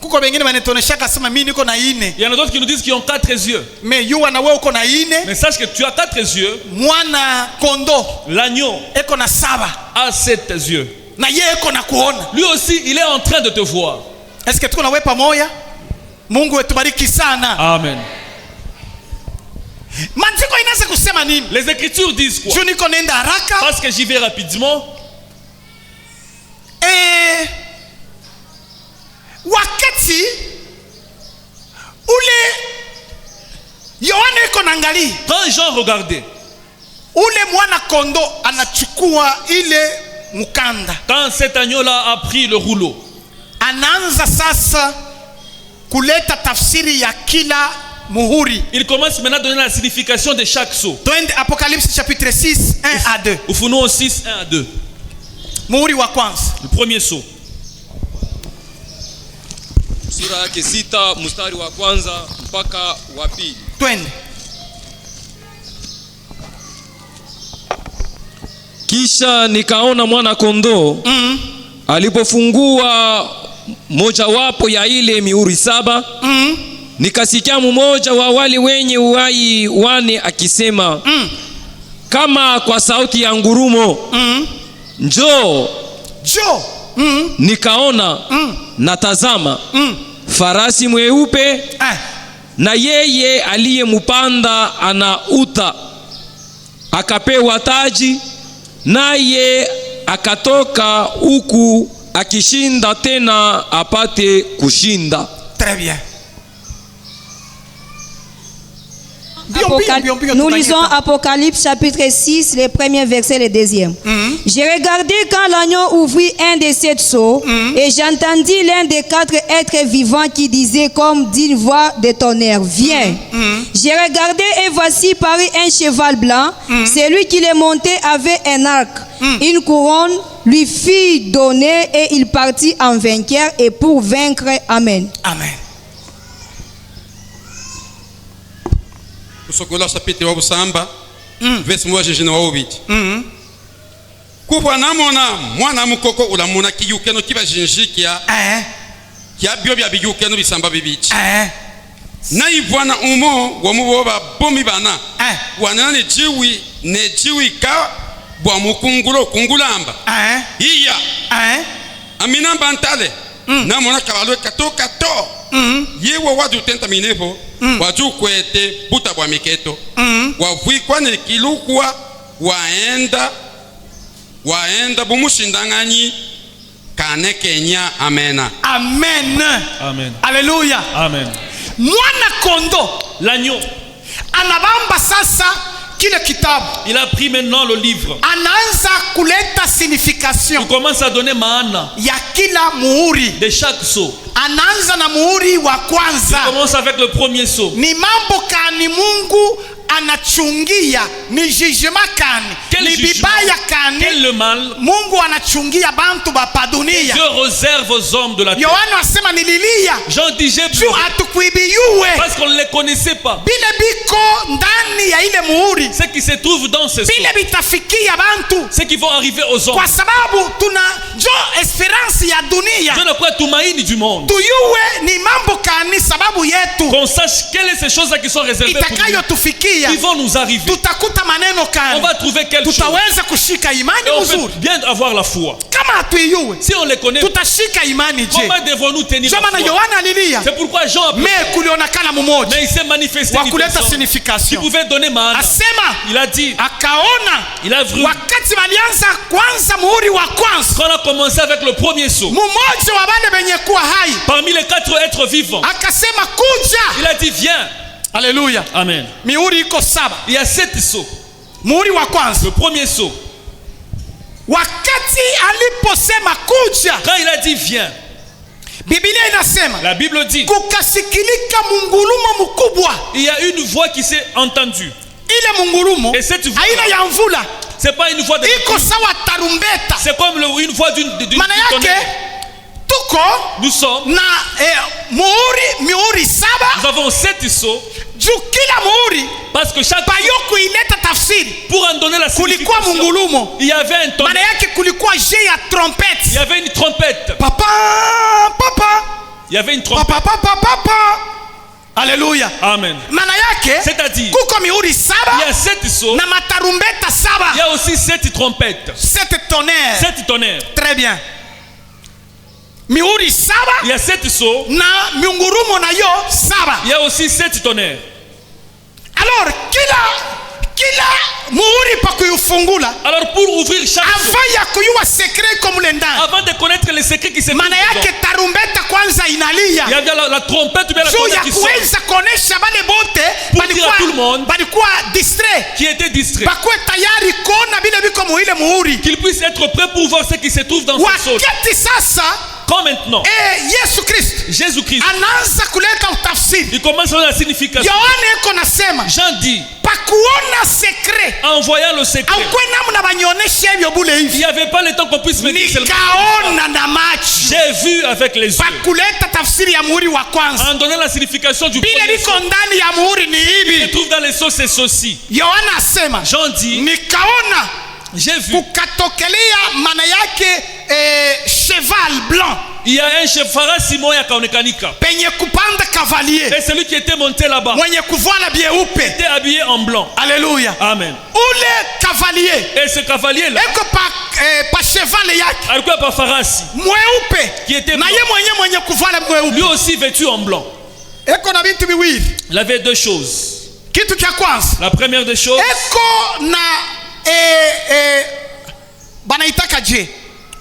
Kuko wengine wanatuoneshaka sema mimi niko na ine, Il y en a d'autres qui nous disent qu'ils ont 4 yeux. me yuwa na wewe uko na ine. Mais sache que tu as 4 yeux. Mwana kondo L'agneau eko na saba a 7 yeux. na ye eko na kuona. Lui aussi, il est en train de te voir. Est-ce que tuko na wewe pamoja? Mungu wetubariki sana. Amen. Maandiko inaanza kusema nini? Les Écritures disent quoi? Juu niko nenda haraka. Parce que j'y vais rapidement. Wakati ule Yohana iko naangalia, Quand Jean regardait, ule mwana kondo anachukua ile mukanda, quand cet agneau-là a pris le rouleau, anaanza sasa kuleta tafsiri ya kila muhuri. il commence maintenant à donner la signification de chaque sceau. Twende Apocalypse chapitre 6 1 à 2. Ufunuo 6, 1 à 2. Muhuri wa kwanza. Le premier sceau. Sura yake 6 mstari wa kwanza mpaka wa pili. Twende. Kisha nikaona mwana kondoo alipofungua mojawapo ya ile mihuri 7. Nikasikia mmoja wa wale wenye uhai wane akisema kama kwa sauti ya ngurumo, njoo. Jo. Nikaona na tazama farasi mweupe, na yeye aliyempanda ana uta, akapewa taji, naye akatoka huku akishinda tena apate kushinda. Très bien. Nous lisons Apocalypse chapitre 6, les premiers versets, les deuxièmes. J'ai regardé quand l'agneau ouvrit un de 7 sceaux et j'entendis l'un des 4 êtres vivants qui disait comme d'une voix de tonnerre, viens. J'ai regardé et voici parut un cheval blanc. Celui qui le montait avait un arc. Une couronne lui fut donnée et il partit en vainqueur et pour vaincre. Amen. Amen. Kusokola sapite wa busamba verse moja jina wa ubiti kuva namona mwana mukoko ulamuna kiyukeno kiba jinjikia kya byo bya biyukeno bisamba bibichi na ivwana umo wa muboba bomi bana wana ne jiwi ka bwa mukungulo kungulamba iya amina bantale namona kabalwe kato yewo wadu tenta minevo waju kwete buta bwa miketo wavwikwa ne kilukwa waenda bumushindang'anyi kane Kenya. Amena. Amen. Amen. Alléluia. Amen. Mwana kondo L'agneau, anabamba sasa kile kitabu, il a pris maintenant le livre. anaanza kuleta Il signification commence à donner maana ya kila muhuri. de chaque sceau. Anaanza na muhuri wa Il kwanza. commence avec le premier sceau. Ni mambo kani Mungu anachungia, ni jugement kani, Quel ni jugement? bibaya Quel kani le mal Mungu anachungia bantu bapa dunia. Dieu réserve aux hommes de la terre. Yohana asema nililia Jean dit j'ai juu pleuré hatukuibiyuwe parce qu'on ne les connaissait pas. bile biko ndani ya ile muhuri, Ce qui se trouve dans ces sceaux, bile bitafikia bantu ce qui vont arriver aux hommes. kwa sababu tuna jo esperance ya dunia. Je ne crois tumaini du monde. Tuyuwe ni mambo kani sababu yetu Qu'on sache quelles sont ces choses qui sont réservées pour nous. itakayotufikia kutufikia, qui vont nous arriver. tutakuta maneno On kani, va trouver quelque chose. tutaweza kushika imani Et on mzuri. peut bien avoir la foi. Kama hatuiyue, Si on les connaît, tutashika imani je? comment devons-nous tenir Ndio la maana foi? Yohana alilia, C'est pourquoi Jean a me kulionekana mmoja mais il s'est manifesté wa une kuleta personne qui signification. pouvait donner maana. Asema Il a dit, akaona il a vu, wakati walianza kwanza muhuri wa kwanza, quand on a commencé avec le premier saut, mmoja wa wale wenye kuwa hai parmi les 4 êtres vivants, akasema kuja. il a dit, viens. Haleluya. Amen. Mihuri iko 7. Il y a 7 sauts. Muhuri wa kwanza, Le premier saut, wakati aliposema kuja, quand il a dit viens, Biblia inasema la Bible dit, kukasikilika mungulumo mkubwa. il y a une voix qui s'est entendue. Ile mungulumo Et cette voix, aina ya mvula c'est pas une voix de... iko sawa tarumbeta. C'est comme une voix d'une Maana yake tonnerre. tuko Nous sommes, na mihuri 7 nous avons 7 sauts, juu kila muhuri parce que chaque payo kuileta tafsiri pour en donner la kulikuwa signification, mungulumo. il y avait un tonnerre, Maana yake kulikuwa je ya il y trompette. avait une trompette, Papa il y avait une trompette. papa papa papa. Haleluya. Amen. Maana yake C'est-à-dire, kuko mihuri 7 il y a 7 sauts, na matarumbeta il y 7, a aussi 7 trompettes, 7 tonnerres. 7 tonnerres. Très bien. Mihuri 7 Il y a 7 sauts, na miungurumo nayo 7. il y a aussi 7 tonnerres. Alors kila muhuri pa kuifungula Alors pour ouvrir chaque saut, avant ya kuyua secret iko mule ndani. avant de connaître les secrets qui se trouvent Maana dedans, yake tarumbeta kwanza il y inalia avait la trompette ou bien la juu ya trompette qui sonne, kuweza kuonesha wale bote Pour dire à tout le monde balikuwa distrait, qui était distrait, bakuwe tayari kuona vile viko muile muhuri. qu'ils puissent être prêts pour voir ce qui se trouve dans ce saut. Wakati sasa Quand maintenant, Yesu Kristo Jésus-Christ, anaanza kuleta utafsiri, il commence à donner la signification. Yohana iko nasema Jean dit, pakuona secret en voyant le secret, aukwe namna banyonesha hivyo bule il hivi, n'y avait pas le temps qu'on puisse venir seulement. nikaona na macho J'ai vu avec les yeux. pakuleta tafsiri ya muhuri wa kwanza. En donnant la signification du Bile premier liko saut, ndani ya muhuri ni qui se hivi. trouve dans les sauts, c'est ceci. Yohana asema Jean dit, nikaona j'ai vu, kukatokelea, maana yake cheval blanc il y a un chef farasi moya kaonekanika. penye kupanda cavalier Et celui qui était monté là-bas mwenye kuvala bieupe. était habillé en blanc. Haleluya. Amen. Ule cavalier Et ce cavalier-là, eko pa cheval yake alikuwa pa farasi, mweupe, qui était na blanc. ye mwenye kuvala mweupe Lui aussi vêtu en blanc. eko na vitu viwili. Il avait 2 choses. Kitu cha kwanza La première des choses, eko na banaitaka je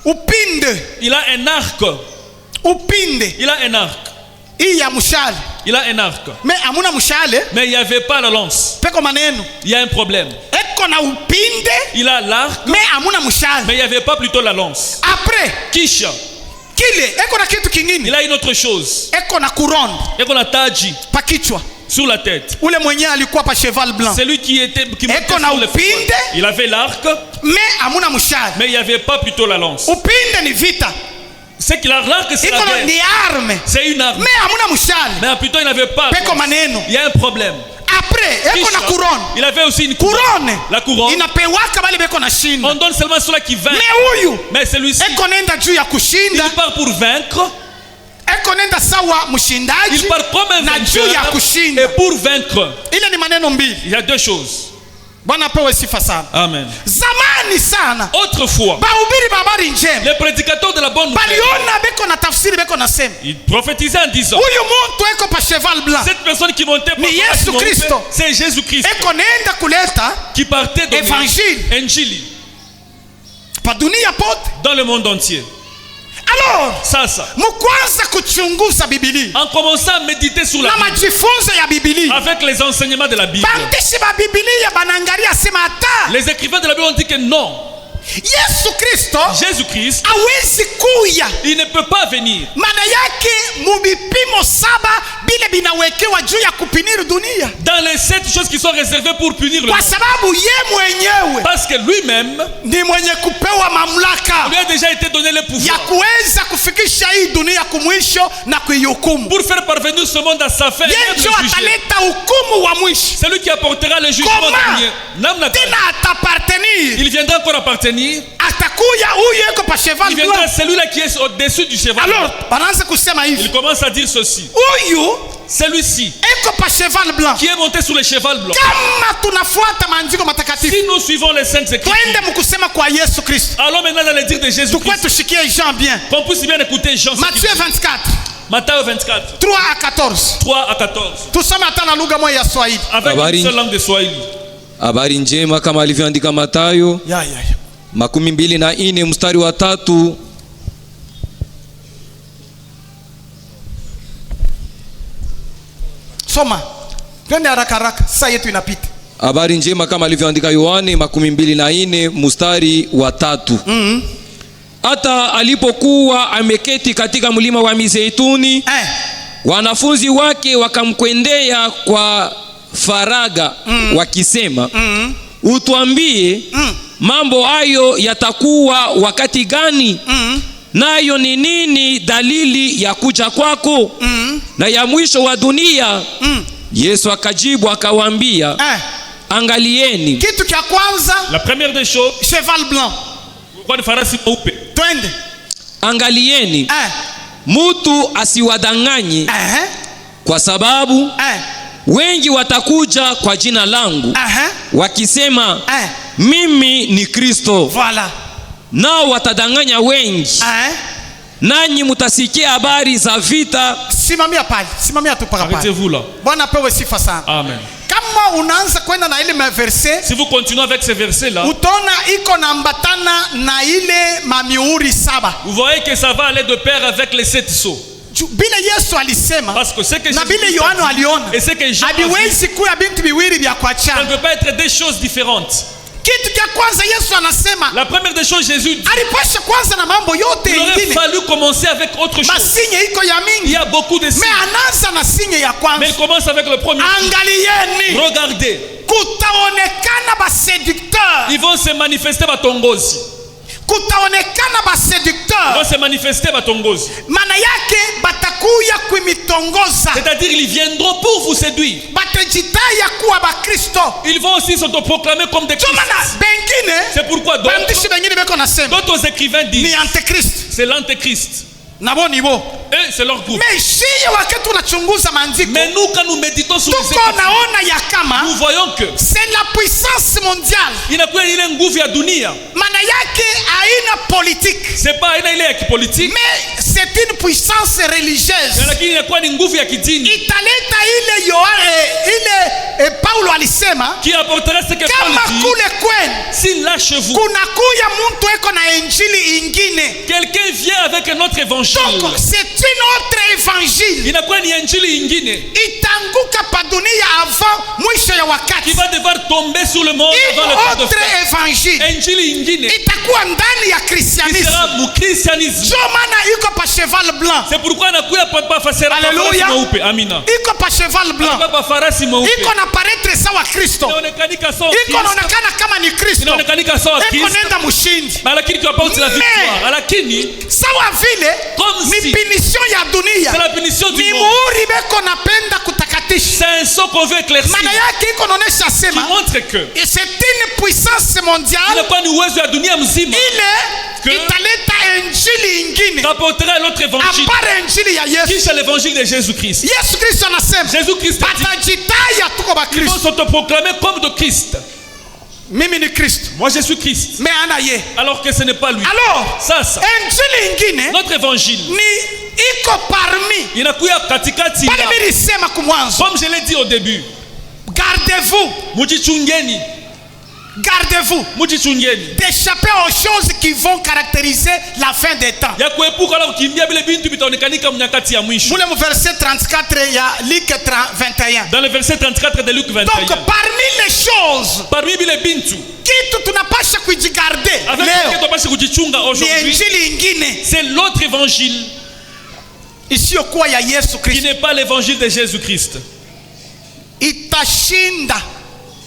upinde, il a un arc. upinde Il a un arc. hii ya mshale, Il a un arc. me amuna mshale, Mais il n'y avait pas la lance. peko maneno Il y a un problème. eko na upinde Il a l'arc, me amuna mshale. mais il n'y avait pas plutôt la lance. Après Kisha, kile eko na kitu il kingine, a une autre chose. eko na couronne Et qu'on a taji pa kichwa. sur la tête. Ule mwenye alikuwa pa cheval blanc, Celui qui montait Eko na sur le upinde. fouet. Il avait l'arc, me amuna mshale. mais il n'y avait pas plutôt la lance. Upinde ni vita, C'est qu'il a l'arc, c'est la iko na guerre. ni arme, C'est une arme. me amuna mshale, Mais plutôt il n'avait pas. peko maneno. Il y a un problème. Après eko na Kisha, couronne, il avait aussi une couronne. couronne La couronne, inapewaka bale beko na shinda. on donne seulement ceux-là qui vainquent. Me huyu Mais celui-ci, eko nenda juu ya kushinda, il part pour vaincre. eko nenda sawa Il mshindaji part comme un na juu ya vainqueur. kushinda. Et pour vaincre, Ile ni maneno mbili. il y a 2 choses. Bwana apewe sifa sana. Amen. Zamani sana Autrefois, bahubiri babari njema les prédicateurs de la bonne nouvelle, baliona beko na tafsiri, beko na sema ils prophétisaient en disant, huyu muntu eko pa cheval blanc cette personne qui montait Ni Yesu Kristo. c'est Jésus-Christ eko nenda kuleta qui partait de Évangile. Injili pa dunia pote. dans le monde entier. Alors Ça. mukwanza kuchunguza Biblia En commençant à méditer sur la na Bible, majifunzo ya Biblia, avec les enseignements de la Bible, bandishi ba Biblia banaangalia sema hata les écrivains de la Bible ont dit que non, Yesu Kristo Jésus-Christ, hawezi kuya. il ne peut pas venir. Maana yake mubipimo 7 bile binawekewa juu ya kupiniri dunia, Dans les 7 choses qui sont réservées pour punir le kwa monde. sababu ye mwenyewe Parce que lui-même ni mwenye kupewa mamlaka lui a déjà été donné le ya pouvoir kuweza kufikisha hii dunia kumwisho na kuihukumu. pour faire parvenir ce monde à sa fin et Ye même ndio le juger. ataleta hukumu wa mwisho. C'est lui qui apportera le jugement Comment dernier. Namna tena atapartenir, il viendra encore appartenir. atakuya huyu eko pa cheval Il viendra blanc. celui-là qui est au-dessus du cheval. Alors banaanza kusema Il hivi, commence à dire ceci. huyu Celui-ci, eko pa cheval blanc. qui est monté sur le cheval blanc. Kama tunafuata maandiko matakatifu, Si nous suivons les saintes écritures, twende mkusema kwa Yesu Kristo. allons maintenant dans le dire de Jésus Tukwe Christ. tushikie Jean bien. Qu'on puisse bien écouter Jean. Matthieu 24, Matthieu 24, 3 à 14. 3 à 14. Tusome hata na lugha moja ya Swahili. Avec Habari. une seule langue de Swahili. Habari njema kama alivyoandika Mathayo Ya. 24 mstari wa 3. Soma. Twende haraka haraka, saa yetu inapita. Habari njema kama alivyoandika Yohane 24 mstari wa 3. Hata alipokuwa ameketi katika mlima wa Mizeituni, wanafunzi wake wakamkwendea kwa faraga wakisema, utuambie mambo hayo yatakuwa wakati gani? Nayo ni nini dalili ya kuja kwako na ya mwisho wa dunia? Yesu akajibu akawaambia, angalieni. Kitu cha kwanza, La première des choses, cheval blanc. kwa ni farasi mweupe. Twende. Angalieni mutu asiwadanganye, kwa sababu wengi watakuja kwa jina langu wakisema mimi ni Kristo, Voilà. nao watadanganya wengi. Nanyi mutasikia habari za vita. Simamia pale, simamia tu pale. Arrêtez-vous là. Bwana pewe sifa sana. Amen. Kama unaanza kwenda na ile verse, Si vous continuez avec ces versets-là, utaona iko nambatana na ile mamiuri 7. vous voyez que ça va aller de pair avec les 7 sceaux. Bile Yesu alisema Parce que c'est que na Jésus bile Yohana aliona, et c'est que Jean a vu, hadiwezi kuwa bintu biwili vya ça ne kuachana. peut pas être des choses différentes. Kitu cha kwanza Yesu anasema La première des choses, Jésus dit, alipasha kwanza na mambo yote il aurait ingine. fallu commencer avec autre chose. Masinye iko ya Il mingi, y a beaucoup de me signes, anaanza na sinye ya mais kwanza. il commence avec le premier. Angalieni, Regardez, kutaonekana baseducteur, ils vont se manifester batongozi. kutaonekana Ils baseducteur. vont se manifester batongozi. Maana yake batakuya kuimitongoza, C'est-à-dire ils viendront pour vous séduire. batajitaya kuwa bakristo. Ils vont aussi s'autoproclamer comme des Ndio maana Christ. bengine C'est pourquoi bandishi bengine beko nasema d'autres écrivains ni disent antikristo c'est l'antéchrist. nabo nibo. Eux, c'est leur groupe. Me shiye wakati tunachunguza maandiko Mais nous, quand nous méditons sur les tuko Écritures, naona ya kama nous voyons que c'est la puissance mondiale. inakuwa ile nguvu ya dunia. Maana yake haina politique, C'est pas aina ile ya kipolitiki, mais c'est une puissance religieuse. lakini inakuwa ni nguvu ya kidini Italeta ile Paulo alisema qui apportera ce que kama Paul dit. kule kwenu S'il lâche vous, kunakuya mtu eko na injili ingine, quelqu'un vient avec un autre évangile. donc c'est une autre évangile Inakuwa ni injili ingine itanguka pa dunia avant mwisho ya qui wakati. va devoir tomber sur le monde avant le temps de Autre fin. évangile Injili ingine itakuwa ndani ya qui christianisme. sera mu christianisme. Ndio maana iko pa cheval blanc, C'est pourquoi anakuya pa fasera pa farasi Hallelujah. mweupe. Amina. iko pa cheval blanc, Pa farasi mweupe. iko na paretre sawa Kristo, Inaonekanika sawa iko Kristo. naonekana kama ni Kristo, Inaonekanika sawa iko Kristo. nenda mshindi, Lakini tu apportes la Mais- victoire. Lakini sawa vile Comme ni si- punition ya dunia, c'est la punition du ni monde. muhuri beko napenda kutakatisha. C'est un saut qu'on veut éclaircir Maana yake iko naonesha qui sema montre que c'est une puissance mondiale inakuwa ni uwezo ya dunia mzima ile Que- italeta injili ingine qu'apportera l'autre évangile apare injili ya Yesu. kisha l'évangile de Jésus-Christ. Yesu Kristo anasema Jésus-Christ a dit, batajitaya tuko ils vont bakristo, s'autoproclamer comme de Christ. mimi ni Kristo, Moi je suis Christ. me ana ye. Alors que ce n'est pas lui. Alors Ça, injili ingine notre évangile ni iko parmi inakuya katikati pale ya, nilisema kumwanzo, comme je l'ai dit au début, gardez-vous, mujichungeni, gardez-vous mujichungeni d'échapper aux choses qui vont caractériser la fin des temps. ya kuepuka wala kukimbia vile bintu vitaonekanika mnyakati ya mwisho. Mule mu verset 34 ya Luc 21. Dans le verset 34 de Luc 21. Donc parmi les choses Parmi vile bintu kitu tunapasha kujigarde avec leo lesquels tupashe kujichunga ni aujourd'hui, injili ingine c'est l'autre évangile isiyokuwa ya Yesu qui Kristo. n'est pas l'évangile de Jésus-Christ Itashinda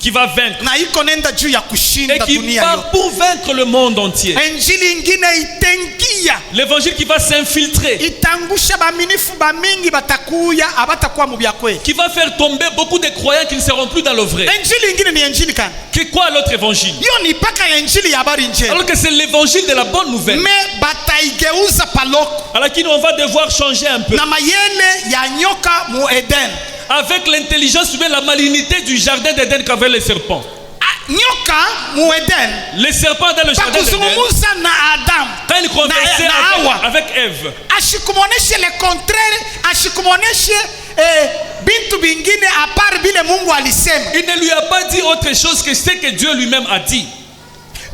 qui va vaincre na iko nenda juu ya et kushinda qui dunia part yote. pour vaincre le monde entier. Injili ingine itengia L'évangile qui va s'infiltrer, itangusha baminifu bamingi, batakuya abatakuwa mu bya kweli. qui va faire tomber beaucoup de croyants qui ne seront plus dans le vrai. Injili ingine ni injili kani? C'est quoi l'autre évangile? Hiyo ni paka ya injili ya habari njema, Alors que c'est l'évangile de la bonne nouvelle. me bataigeuza paloko Alors qu'on va devoir changer un peu. na mayele ya nyoka mu Eden. avec l'intelligence humaine, la malignité du jardin d'Éden qu'avait les serpents. nyoka mu Eden Les serpents dans le jardin d'Éden, pakuzungumuza na Adam quand ils conversaient na Hawa avec Ève, ashikumoneshe le contraire, ashikumoneshe bintu bingine apart bile Mungu alisema. il ne lui a pas dit autre chose que ce que Dieu lui-même a dit.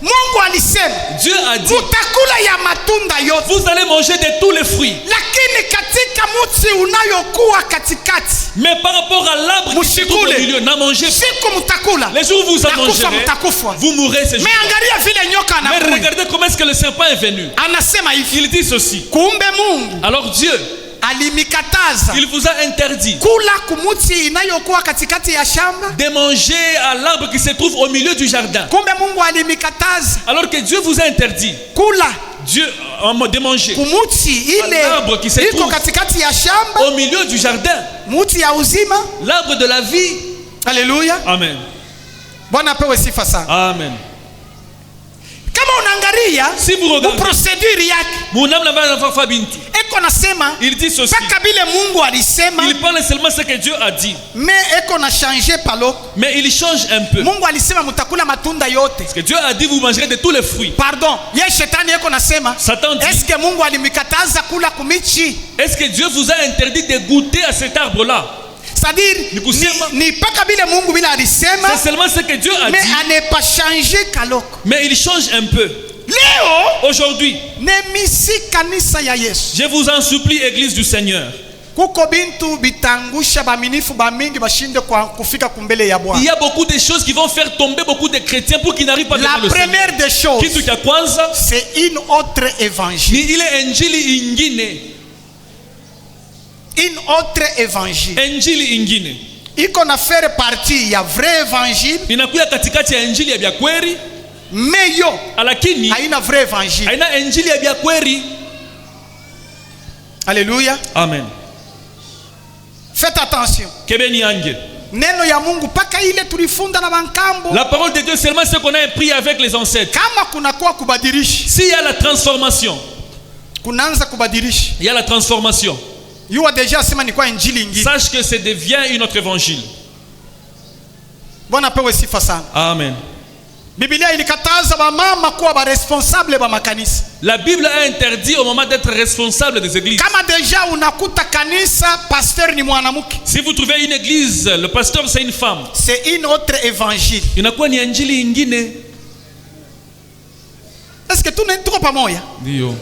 Mungu alisema Dieu a dit, mutakula ya matunda yote, vous allez manger de tous les fruits. lakini katika mti unayokuwa katikati Mais par rapport à l'arbre qui se trouve au milieu, n'en mangez pas. siku mutakula Les jours où vous en nakufa mangerez, mutakufa. vous mourrez ces jours. Mais angalia vile nyoka Mais anakuja, regardez comment est-ce que le serpent est venu. anasema hivi, Il dit ceci. kumbe Mungu Alors Dieu, alimikataza il vous a interdit kula kumuti inayokuwa katikati ya shamba. de manger à l'arbre qui se trouve au milieu du jardin. Kumbe Mungu alimikataza Alors que Dieu vous a interdit kula Dieu, de manger kumuti l'arbre qui se ile iko trouve katikati ya shamba, au milieu du jardin, muti ya uzima. l'arbre de la vie. Haleluya, Amen. Bwana apewe sifa sana. Amen. Kama unaangalia Si vous regardez, procedure yake mon âme n'a pas bintu. eko nasema Il dit ceci. mpaka bile Mungu alisema, Il parle seulement ce que Dieu a dit, me eko na changer paloko. mais il change un peu. Mungu alisema mutakula matunda yote. Parce que Dieu a dit vous mangerez de tous les fruits. Pardon, ye shetani eko nasema Satan dit, eske Mungu alimikataza kula kumichi? est-ce que Dieu vous a interdit de goûter à cet arbre-là? C'est-à-dire Ni kusema- ni paka bile Mungu bila alisema, C'est seulement ce que Dieu a mais dit, ane pas changer kaloko. mais il change un peu. Leo Aujourd'hui, nemisi kanisa ya Yesu je vous en supplie, Église du Seigneur, kuko bintu bitangusha baminifu bamingi bashinde kufika kumbele ya il Bwana. y a beaucoup de choses qui vont faire tomber beaucoup de chrétiens pour qu'ils n'arrivent pas devant La le Seigneur. première des choses, Kitu cha kwanza c'est une autre évangile. ni ile injili ingine, Une autre évangile. injili ingine Iko na faire partie ya vrai évangile, inakuya katikati ya injili ya byakweri, mais yo lakini haina vrai évangile. haina injili ya byakweri. Alléluia. Amen. Faites attention. Kebeni yange. Neno ya Mungu paka ile tulifunda na bankambo. La parole de Dieu, seulement ce qu'on a appris avec les ancêtres. Kama kunakuwa kubadilisha, S'il y a la transformation, kunaanza kubadilisha. il y a la transformation. Yuwa deja sema ni kwa injili ingine. Sache que ça devient une autre évangile. Bwana pewe sifa sana. Amen. Biblia ilikataza bamama kuwa ba responsable ba makanisa. La Bible a interdit au moment d'être responsable des églises. Kama deja unakuta kanisa pasteur ni mwanamke, Si vous trouvez une église, le pasteur c'est une femme. c'est une autre évangile. Inakuwa ni injili ingine. Est-ce que tuko pamoja? Ndio.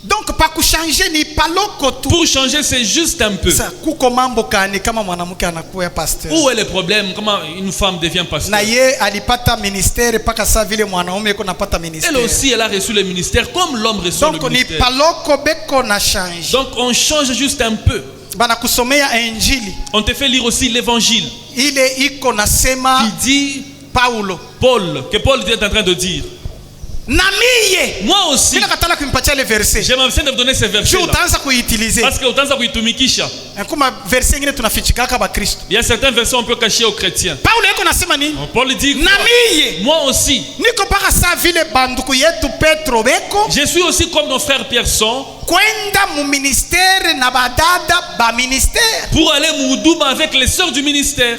Donc pa kuchanger ni paloko tu. Pour changer, c'est juste un peu. Sa kuko mambo kani kama mwanamke anakuwa pasteur. Où est le problème? Comment une femme devient pasteur? Na ye alipata ministère paka sa vile mwanaume yuko napata ministère. Elle aussi, elle a reçu le ministère comme l'homme reçoit Donc le ni ministère. paloko beko na change. Donc on change juste un peu. Bana kusomea injili On te fait lire aussi l'évangile ile iko nasema qui dit Paulo. que Paul est en train de dire. Na miye Moi aussi, bila katala kumpatia le verset. je m'abstiens de vous donner ces Je versets-là. utaanza kuitilize. Parce que utaanza kuitumikisha. Kuma verset ingine tunafichikaka ba Kristo. Il y a certains versets on peut cacher aux chrétiens. Paulo yuko nasema nini? Paul dit Na miye moi aussi, niko paka saa vile banduku yetu Petro beko je suis aussi comme nos frères Pierre sont kwenda mu ministère na badada ba ministère. pour aller moudouma avec les sœurs du ministère.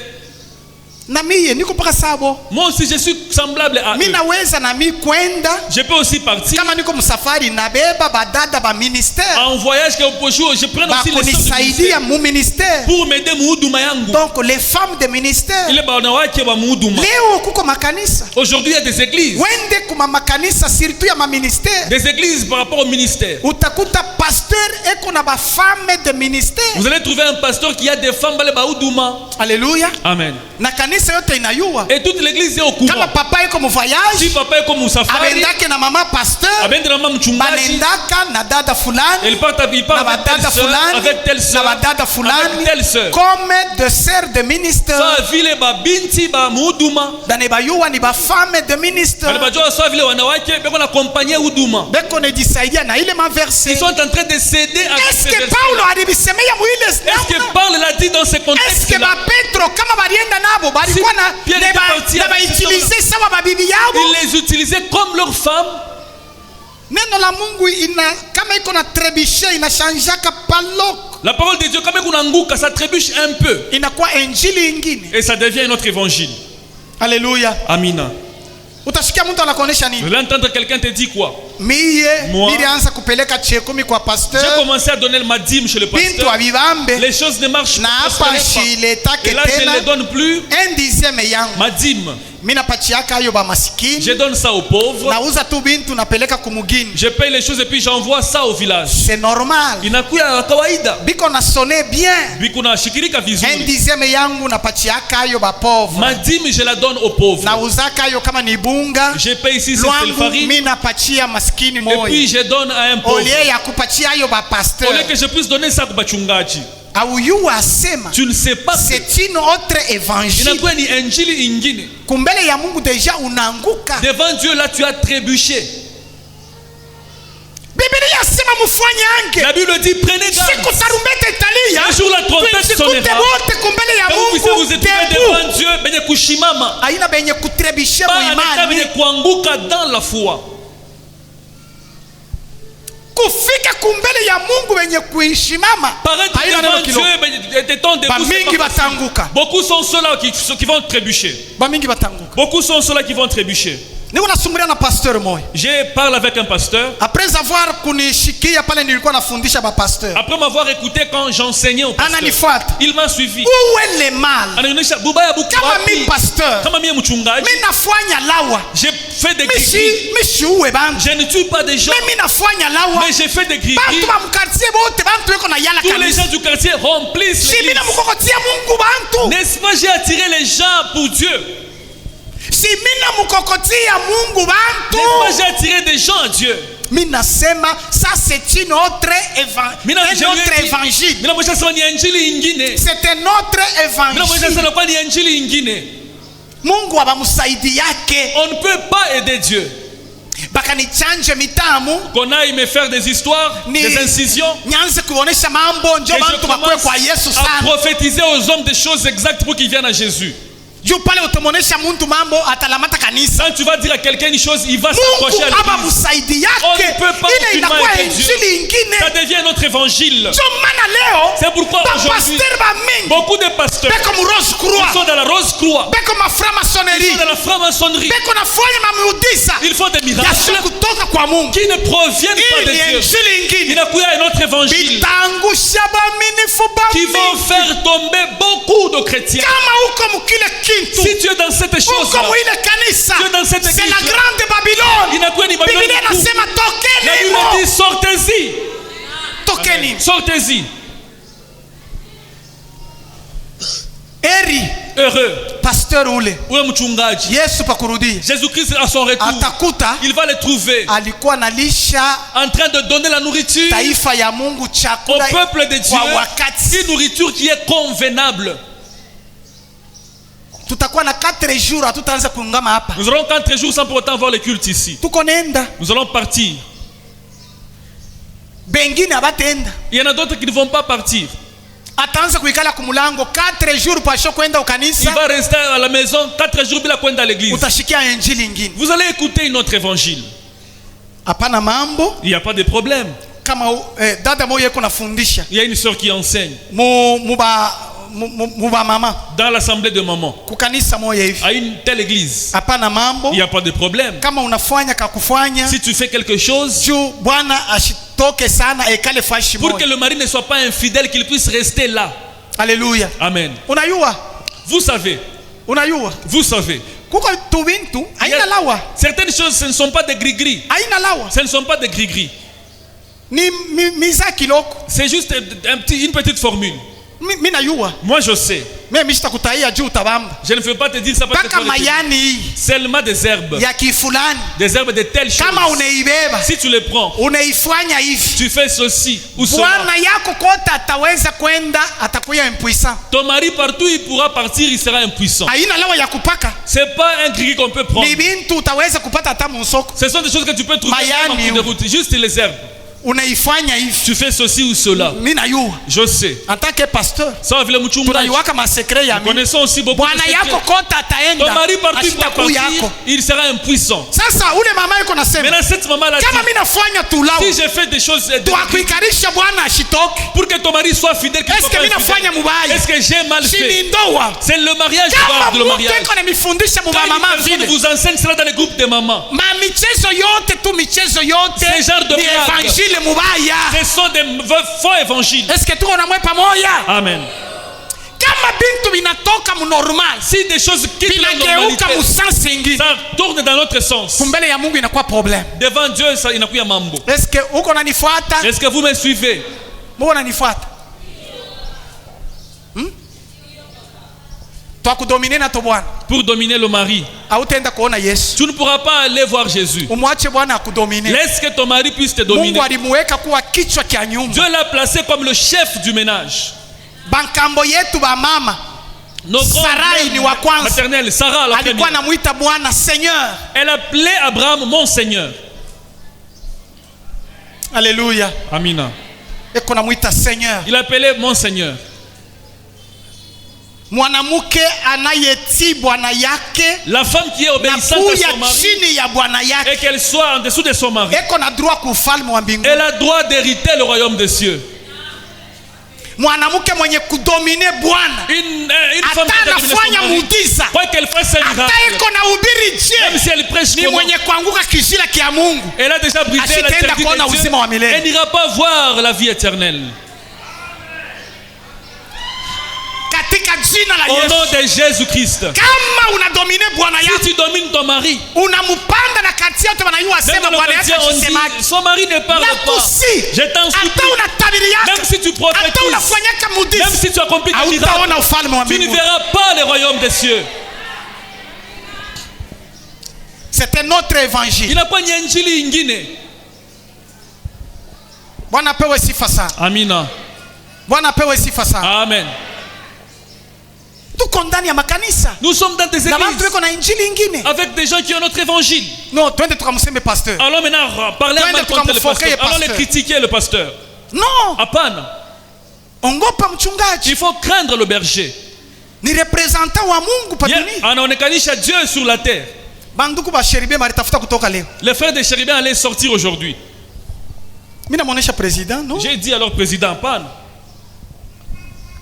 Na miye niko paka sabo. Moi aussi je suis semblable à Mimi eux. naweza na mimi kwenda Je peux aussi partir kama niko msafari nabeba badada ba ministère. en voyage que jour, je prends Ba aussi les sœurs du kunisaidia ministère mu ministère. pour m'aider moudouma yangu. Donc les femmes de ministère. Ile wanawake wa moudouma. Leo kuko makanisa. Aujourd'hui il y a des églises. Wende kuma makanisa surtout ya ma ministère. Des églises par rapport au ministère. Utakuta pasteur eko na ba femme de ministère. Vous allez trouver un pasteur qui a des femmes bale baoudouma. Alléluia. Amen. Na kanisa yote inayua. Et toute l'église est au Kama courant. papa eko mu Si voyage, papa est comme Moussafari, abendake na mama pasteur, abende na mama mchungaji, banendaka na dada fulani, il part na avec telle badada sœur, fulani, avec telle na sœur, badada fulani, avec telle sœur. comme de sœurs de ministère. Sawa vile ba binti ba muduma. Dane bayua ni ba femme de Wale ministère. bajua sawa vile wanawake beko na kompanyia huduma. Beko ne disaidia na ile ma verset. Ils sont en train de céder à Est-ce ces que versets. Paulo alibisemea muile Est-ce que Paul l'a dit dans ce Est-ce que contexte-là? ba Petro kama balienda nabo balikuwa na Pierre était parti avec utiliser sawa babibi yabo? Ils les utilisaient comme leurs femmes. Neno la Mungu ina kama iko na trebishe inashanjaka paloko. La parole de Dieu, quand même, ça trébuche un peu. inakuwa injili ingine. Et ça devient un autre évangile. Haleluya. Amina. Utasikia mtu anakuonesha Vous nini? allez entendre quelqu'un te dire quoi? Miye Moi. nilianza kupeleka chekumi kwa J'ai pasteur. commencé à donner ma dîme chez le Bintu pasteur. avivambe. Les choses ne marchent Na hapa pas. shiletake Et là, je ne tena. les donne plus. 1/10 yangu. Ma dîme, Mina pachiaka ayo ba masikini. je donne ça aux pauvres. Nauza tu bintu napeleka kumugini. Je paye les choses et puis j'envoie ça au village. C'est normal. Inakuya kawaida. Biko na sonne bien. Bikuna shikirika vizuri. 1/10 yangu napachiaka ayo ba pauvre. Ma dîme, je la donne aux pauvres. Nauzaka ayo kama ni bunga. Je paye ici cette Lwangu farine. mina pachia maskini Et moyo. puis je donne à un pauvre. Olie ya kupatia ayo ba Au pasteur. lieu que je puisse donner ça kwa bachungaji. Auyua asema. Tu ne sais pas. C'est une autre évangile. Inakuwa ni injili ingine. Kumbele ya Mungu deja unaanguka. Devant Dieu, là, tu as trébuché. Biblia yasema mufanye ange. La Bible dit, prenez garde. Siku tarumbete italia. Un jour, la trompette Tusikute sonnera. wote kumbele ya Et vous puissiez vous Mungu. retrouver Debout. devant Dieu, benye kushimama. Aina benye kutrebishe Pas en état muimani. benye kuanguka dans la foi. Kufika kumbele ya Mungu benye kuishimama. Paraître Aina devant neno kilo. Dieu, benye étant debout, c'est Bamingi pas possible. batanguka. Beaucoup sont ceux-là qui vont trébucher. Bamingi batanguka. Beaucoup sont ceux-là qui vont trébucher. Niko nasumulia na pasteur moya. Je parle avec un pasteur. Après avoir kunishikia pale nilikuwa nafundisha ba pasteur. Après m'avoir écouté quand j'enseignais au pasteur, Ananifuata. il m'a suivi. Où est le mal? Ananionyesha bubaya buku Kama mi wapi. pasteur. Kama mie mchungaji, Mimi nafanya lawa. j'ai fait des gris. Mishi uwe bantu. Je ne tue pas des gens, Mimi nafanya lawa. mais j'ai fait des gris. Bantu ba mkartie bote bantu weko na yala Tous les kanisa. gens du quartier remplissent Si mimi l'église. namukokotia Mungu bantu. N'est-ce pas, j'ai attiré les gens pour Dieu. Si mimi namukokotia Mungu bantu. N'est-ce pas, j'ai attiré des gens à Dieu. Mimi nasema ça c'est une autre évangile. Mina mwisha sema ni injili ingine. C'est un autre Mina mwisha évangile. sema kwa ni injili ingine. Mungu abamsaidi yake. On ne peut pas aider Dieu. Bakanichanje mitamu. Qu'on aille me faire des histoires, Ni des incisions. nyanze kuonesha mambo njo Et je bantu bakwe commence kwa Yesu à sana. prophétiser aux hommes des choses exactes pour qu'ils viennent à Jésus. Juu pale utamuonesha muntu mambo atalamata kanisa. Quand tu vas dire à quelqu'un une chose, il va s'approcher à Mungu aba l'église. msaidi On ne yake. peut pas Ile aucunement inakuwa aider Dieu. injili ingine. Ça devient notre évangile. Njo maana leo C'est pourquoi aujourd'hui, bapasteur bamingi beaucoup de pasteurs beko mu Rose ils Croix, sont dans la rose croix, beko ils maframasonerie, sont dans la franc-maçonnerie, beko nafanya mamuujiza ils font des miracles yasili kutoka kwa Mungu. qui ne proviennent pas de Hii ni Dieu. injili Il ingine y a un autre évangile bitangusha baaminifu qui vont bamingi. faire tomber beaucoup de chrétiens. Kama uko mukile kintu Si tu es dans cette chose, uko muile kanisa, Dieu dans cette c'est église, la grande Babylone. inakuwa ni Babylone Biblia kuu. inasema La tokeni Bible mo, dit sortez-y. tokeni. Sortez-y. Eri Heureux. pasteur ule Ule mchungaji. Yesu pakurudia Jésus-Christ à son retour, atakuta il va les trouver alikuwa nalisha en train de donner la nourriture taifa ya Mungu au chakula peuple de Dieu, kwa wakati. une nourriture qui est convenable. Tutakuwa na 4 jours hatutaanza kuungama hapa. Nous aurons 4 jours sans pour autant voir le culte ici. Tuko nenda, Nous allons partir. bengine abatenda. Il y en a d'autres qui ne vont pas partir. Ataanza kuikala kumulango 4 jours pasho kwenda Il ukanisa. va rester à la maison 4 jours bila kwenda à l'église. Utashikia injili ingine. Vous allez écouter une autre évangile. Hapana mambo Il n'y a pas de problème. kama dada moja yeko nafundisha Il y a une sœur qui enseigne muba mama dans l'assemblée de maman kukanisa moja hivi. à une telle église. Hapana mambo Il n'y a pas de problème. kama unafanya kakufanya Si tu fais quelque chose juu Bwana ashitoke sana ekale fashi pour que moja. le mari ne soit pas infidèle, qu'il puisse rester là. Haleluya. Amen. Unayua? Vous savez, vous savez. Kuko tubintu Il y a- haina lawa. Certaines choses, ce ne sont pas des gris-gris. Haina lawa. Ce ne sont pas des gris-gris. Ni miza kiloko. C'est juste une petite formule. Mimi nayua. Moi, je sais. Mimi sitakutaia juu utabamba. Je ne veux pas te dire ça parce que Paka mayani hii seulement des herbes. ya kifulani Des herbes de telles choses. kama unaibeba Si tu les prends, unaifanya hivi, tu fais ceci ou cela. Bwana yako kote ataweza kwenda, atakuya impuissant. Ton mari, partout il pourra partir, il sera impuissant. Haina lawa ya kupaka. C'est pas un gris qu'on peut prendre. Ni bintu utaweza kupata hata musoko. Ce sont des choses que tu peux trouver Mayani, sur de route. Juste les herbes. unaifanya hivi. Tu fais ceci ou cela. Mimi najua. Je sais. En tant que pasteur, Ça vile mchungaji. tunaiwaka masekre ya mimi. Connaissons aussi beaucoup de Bwana yako secrets. kota ataenda. Ton mari partout pour Ashitaku yako. partir, il sera impuissant. Sasa ule mama yuko nasema, Maintenant cette maman là kama dit, mimi nafanya tulao, si j'ai fait des choses tuakuikarisha Bwana ashitoke. pour que ton mari soit fidèle, qu'il Est-ce soit que pas mimi nafanya infidèle. mubaya? Est-ce que j'ai mal Si fait? ni ndoa. C'est le mariage, Kama de le mtu mariage. iko ananifundisha Quand mama une personne vile. vous enseigne cela dans les groupes de mamans, Ma michezo yote tu michezo yote Ce genre de ni blague. evanjili mubaya. ce sont des faux évangiles. Est-ce que tuko na mwe pamoja? Amen. Kama bintu binatoka mu normal, Si des choses quittent la normalité, binageuka mu sensi ingine, ça tourne dans l'autre sens. kumbele ya Mungu inakuwa problème. Devant Dieu, ça inakuya mambo. Est-ce que uko nanifuata? Est-ce que vous me suivez? Muko nanifuata? Twakudomine na to Bwana. Pour dominer le mari, Hautaenda kuona Yesu. tu ne pourras pas aller voir Jésus. Umwache Bwana akudomine. Laisse que ton mari puisse te dominer. Mungu alimuweka kuwa kichwa kya nyumba. Dieu l'a placé comme le chef du ménage. Bankambo yetu ba mama Nos Sarai ni wa kwanza. maternelle, Sarah la alikuwa première. anamuita Bwana Seigneur. Elle appelait Abraham mon Seigneur. Alléluia. Amina. Eko namuita Seigneur. Il appelait mon Seigneur. Mwanamke anayetii bwana yake La femme qui est na obéissante à kuya son mari chini ya bwana et yake qu'elle soit en dessous de son mari, eko na droit ku ufalme wa mbinguni. elle a droit d'hériter le royaume des cieux. Mwanamke mwenye kudomine Bwana Une femme hata qui a dominé son anafanya mari, muujiza, quoi qu'elle fasse un hata miracle, eko na ubiri même je, si elle prêche ni comment, mwenye kuanguka kishila kia Mungu. elle a déjà brisé la Asitaenda interdit kuona de Dieu, uzima wa milele. elle n'ira pas voir la vie éternelle. Katika jina la Au nom Yesu, de Jésus-Christ. kama unadomine bwana Si yako, tu domines ton mari, unamupanda na kati yote wanayua même sema dans le bwana yake quartier, on akisemaje. dit, son mari ne parle pas. Nakusi, Je t'en hata supplie, unatabiri yako, même si tu hata prophétises, unafanyaka même muujiza, si tu accomplis des miracles, hautaona ufalme wa tu ne mbinguni. verras pas le royaume des cieux. C'est un autre évangile. Inakuwa ni injili ingine. Bwana apewe sifa sana. Amina. Bwana apewe sifa sana. Amen. Tuko ndani ya makanisa Nous sommes dans des na watu églises weko na injili ingine. avec des gens qui ont notre évangile. No, twende tukamseme pasteur. Allons maintenant parler Twende mal contre le tukamfokee pasteur. Allons les pasteur. critiquer le pasteur. No, Hapana. ongopa mchungaji. Il faut craindre le berger. Ni representant wa Mungu pa Yeye dunia. anaonekanisha Dieu sur la terre. Banduku ba sheribia maritafuta kutoka leo. Les frères de chérubins allaient sortir aujourd'hui. Mimi namuonesha president, no? J'ai dit à leur président, hapana.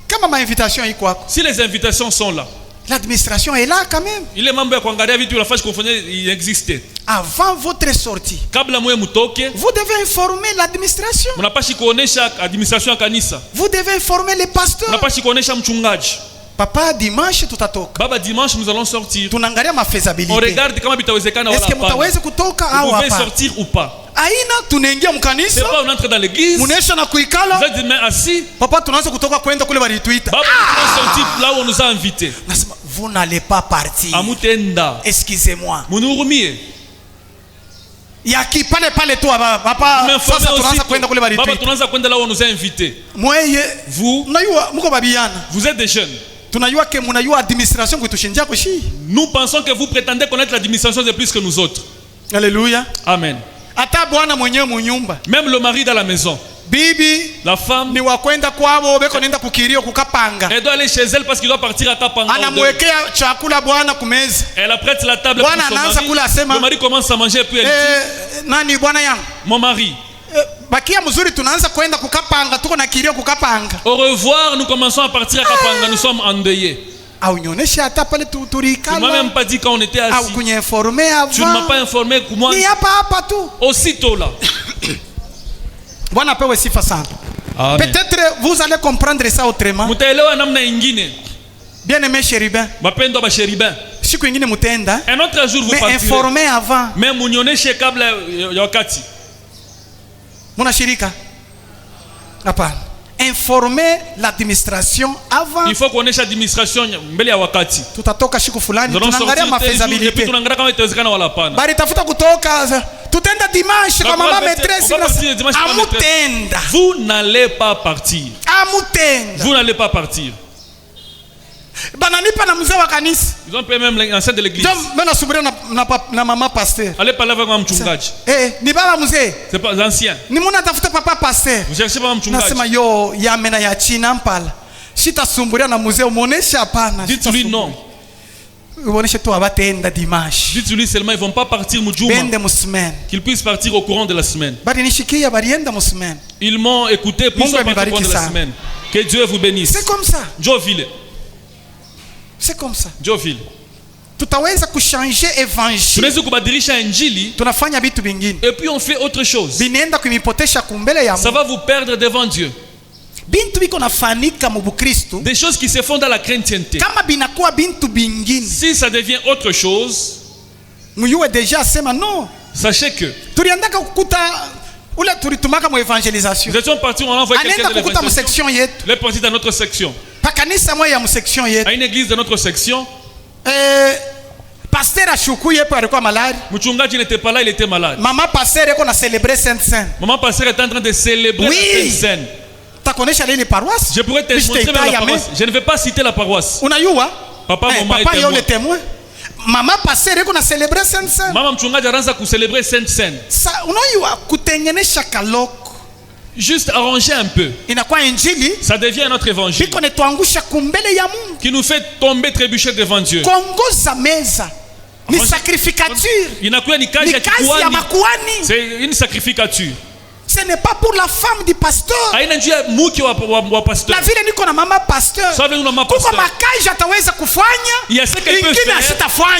Kama ma invitation iko kwako. Si les invitations sont là, L'administration est là quand même. ile mambo ya kuangalia vitu unafanya kufanya il existait. Avant votre sortie, Kabla mwe mutoke, vous devez informer l'administration. mnapashi kuonesha administration ya kanisa. Vous devez informer les pasteurs. Mnapashi kuonesha mchungaji. Papa, dimanche tutatoka. Baba, dimanche nous allons sortir. Tunaangalia On mafeasibility. regarde kama bitawezekana Est-ce wala que hapana. mtaweza kutoka Vous au pouvez hapana? sortir ou pas. Aina tunaingia C'est mkanisa, pas on entre dans l'église, vous munaisha na kuikala. êtes demain assis. Papa, tunaanza kutoka kwenda kule walituita. Baba, nous allons sortir là où on nous a invités. Nasema, vous n'allez pas partir. Amutenda. Excusez-moi. Munurumie. Yaki pale pale tu papa, sasa tunaanza kwenda kule Baba, walituita. tunaanza kwenda là où on nous a invités. Mweye, Vous, mnajua mko babiana. vous êtes des jeunes. Tunajua ke mnajua administration kutushindia kushi. Nous pensons que vous prétendez connaître l'administration de plus que nous autres. Alléluia. Amen. Hata bwana mwenyewe munyumba. Même le mari dans la maison. Bibi La femme, ni wakwenda kwabo beko nenda kukirio kukapanga. elle doit aller chez elle parce qu'il doit partir à Kapanga. Anamwekea chakula bwana kumeza. Elle apprête la table pour Bwana son anaanza kula mari. asema, Le mari commence à manger puis elle dit, nani bwana yangu? mon mari, Bakia mzuri tunaanza kwenda kukapanga, tuko na kirio kukapanga. au revoir, nous commençons à partir à Kapanga, nous sommes endeuillés. Au nyonyesha hata pale Tu m'as turikala. même pas dit quand on était Au assis. kunyeforme Tu ne m'as avant. pas informé que moi, Ni hapa hapa tu. aussitôt là. Bwana apewe sifa sana. Amen. Peut-être vous allez comprendre ça autrement. Mutaelewa namna ingine. Bien aimé chérubin. Mapendo ba chérubin. Siku ingine mutenda. Un autre jour vous Mais partirez. informez avant. Mais munioneshe kabla ya wakati. Munashirika. Hapana. Informer l'administration avant. Il faut kuonesha administration mbele ya wakati. Tutatoka siku fulani Nous allons tunaangalia sortir tel jour, et puis mafeasibility. tunaangalia kama itawezekana wala hapana. Bari tafuta kutoka tutenda dimanche kwa mama maîtresse. On va partir dimanche kwa mama maîtresse. Amutenda. Vous n'allez pas partir. Amutenda. Vous n'allez pas partir. bananipa na mzee wa kanisa. Ils ont payé même l'ancien de l'église. Ndio mimi nasubiria na mama pasteur. Allez parler avec un mchungaji. Ni baba mzee. C'est pas ancien. Ni mwana tafuta papa pasteur. Vous cherchez pas un mchungaji. Nasema yo yamena ya China mpala. Sitasumburia na mzee umuonesha hapana. Dites-lui non. Uoneshe tu abatenda dimanche. Dites-lui seulement ils vont pas partir mujuma. Bende musmen. Qu'ils puissent partir au courant de la semaine. Bali nishikia barienda musmen. Ils m'ont écouté pour partir au courant de la semaine. Que Dieu vous bénisse. C'est comme ça. Joville. C'est comme ça. Joville. Tutaweza kuchanger évangile. Tunaweza kubadilisha injili. Tunafanya vitu vingine. Et puis on fait autre chose. Binaenda kunipotesha kumbele ya Mungu. Ça va vous perdre devant Dieu. Bintu biko nafanika mu Bukristo. Des choses qui se font dans la chrétienté. Kama binakuwa bintu bingine. Si ça devient autre chose, muyuwe deja sema non. Sachez que tuliandaka kukuta ule tulitumaka mu evangelisation. Nous étions partis, on a envoyé quelqu'un de l'évangélisation. Il est parti dans notre section. Pakanisa moya ya mu section yetu. À une église de notre section. Pasteur Ashuku yepo alikuwa malade. Mchungaji n'était pas là, il était malade. Maman pasteur eko na célébrer Sainte Seine. Maman pasteur était en train de célébrer la Sainte Seine. Takonesha lini paroisse? Je pourrais te montrer la paroisse. Je ne vais pas citer la paroisse. Unayua? Papa, maman papa yo le témoin. Maman pasteur eko na célébrer Sainte Seine. Mama mchungaji anaanza kucelebrate Sainte Seine. Sa unayua kutengenesha kaloko. Juste arranger un peu. Inakuwa injili. Ça devient notre évangile. Biko netuangusha kumbele ya Mungu. Qui nous fait tomber trébucher devant Dieu. Kongoza meza. Ni sacrificature. Inakuwa ni kazi ya makuhani. C'est une sacrificature. Ce n'est pas pour la femme du pasteur. Haina njia muke wa pasteur. La vile niko na mama pasteur. Kuko makazi ataweza kufanya. Il y a ce qu'elle peut faire.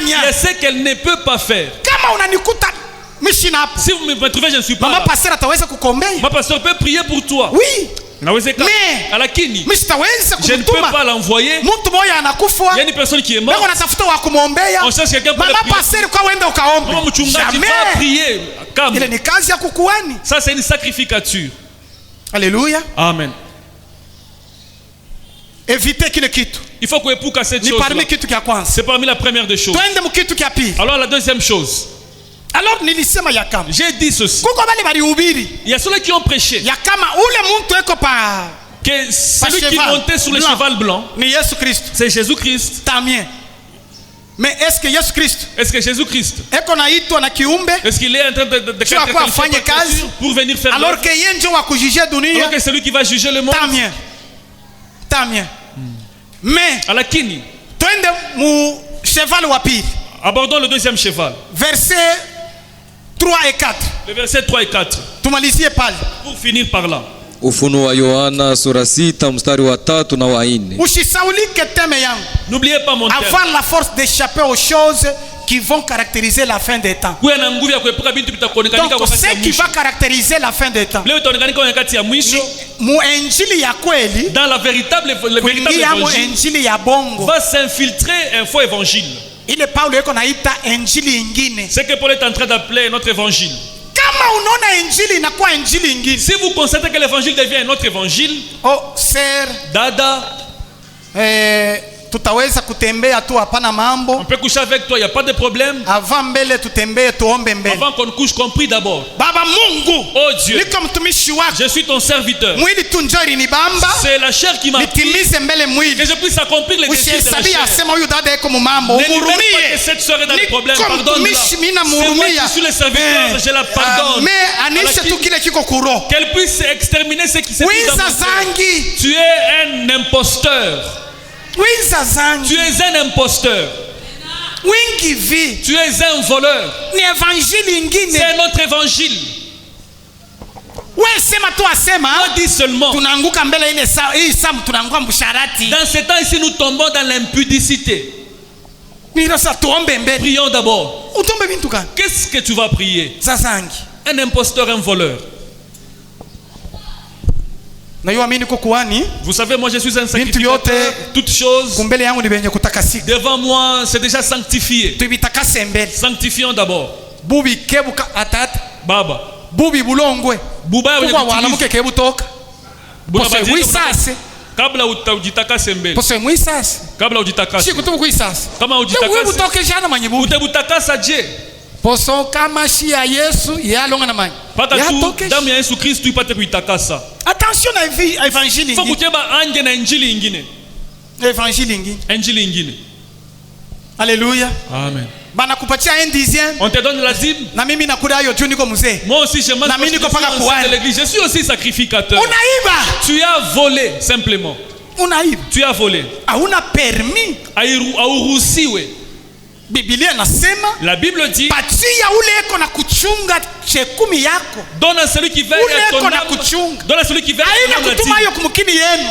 Il y a ce qu'elle ne peut pas faire. Kama unanikuta mishina hapo. Si vous me trouvez, je ne suis pas mama là. pasteur ataweza kukuombea. Mama pasteur peut prier pour toi. Oui. Mais je ne peux pas l'envoyer. Il y a une personne qui est morte. On cherche quelqu'un pour prier. Maman mchungaji va prier. Ça c'est une sacrificature. Alléluia. Amen. Évitez kile kitu. Il faut kuepuka cette chose. C'est parmi la première des choses. Alors la deuxième chose. Alors nilisema ya kama j'ai dit ceci. Kuko bale balihubiri. Il y a ceux qui ont prêché. Ya kama ule muntu eko pa que celui qui montait sur le cheval blanc, ni Yesu Kristo. C'est Jésus-Christ. Tamien. Mais est-ce que Jésus-Christ eko naitwa na kiumbe? Est-ce qu'il est en train de afanye kazi pour venir faire alors que yeye ndio wa kujuger dunia? Alors que c'est lui qui va juger le monde. Tamien. Mais alakini twende mu cheval wa pili. Abordons le deuxième cheval. Verset 3 et 4. Le verset 3 et 4. Tumalizie pale. Pour finir par là. Ufunuo wa Yohana sura 6 mstari wa 3 na wa 4. Usisaulike teme yangu. N'oubliez pas mon thème. Avoir la force d'échapper aux choses qui vont caractériser la fin des temps. Kuwa na nguvu ya kuepuka vitu vitakuonekanika wakati wa mwisho. Donc ce qui va caractériser la fin des temps. Leo itaonekanika wakati ya mwisho. Mu injili ya kweli. Dans le véritable évangile ya bongo. Va s'infiltrer un faux évangile. Ile Paulo yeko naita injili ingine. C'est que Paul est en train d'appeler notre évangile. Kama unaona injili inakuwa injili ingine. Si vous constatez que l'évangile devient un autre évangile, oh sir, dada, tutaweza kutembea tu hapana mambo. On peut coucher avec toi, il y a pas de problème. Avant mbele tutembee tuombe mbele. Avant qu'on couche, qu'on prie d'abord. Baba Mungu, oh Dieu, niko mtumishi wako. Je suis ton serviteur. Mwili tu njoo ilinibamba. C'est la chair qui m'a nitimize mbele mwili. Que je puisse accomplir les désirs de la chair. Asema huyu dada yako mumambo. Umurumie. Que cette soeur est dans des problèmes, pardonne-la. C'est moi qui suis le serviteur, je la pardonne. Mais anisha tu kile kiko kuro. Qu'elle puisse exterminer ce qui s'est fait dans mon cœur. Tu es un imposteur. Tu es un imposteur. Tu es un voleur. C'est un autre évangile. Moi dis seulement. Dans ce temps ici nous tombons dans l'impudicité. Prions d'abord. Qu'est-ce que tu vas prier? Un imposteur, un voleur. Vous savez, moi je suis un sacrificateur. Toutes choses devant moi, c'est déjà sanctifié. Sanctifions d'abord. Baba. Buba kabla ujitakase mbele. Kabla ujitakase. Kama ujitakase. Utabutakasa je? Poso kama shi ya Yesu yalonga na maji. Pata tu damu ya Yesu Kristo ipate kuitakasa. Attention na évangile ingine. Faut kuteba ange na injili ingine. Évangile ingine. Injili ingine. Alléluia. Amen. Banakupatia 1/10. On te donne la dîme. Na mimi nakula hiyo juu niko mzee. Moi aussi je mange. Je suis aussi sacrificateur. Unaiba. Tu as volé simplement. Unaiba. Tu as volé. Hauna permis. Auruhusiwe. Biblia nasema, la Bible dit, patia ule eko na kuchunga chekumi yako. Donne à celui qui veille à ton âme. Donne à celui qui veille à ton âme.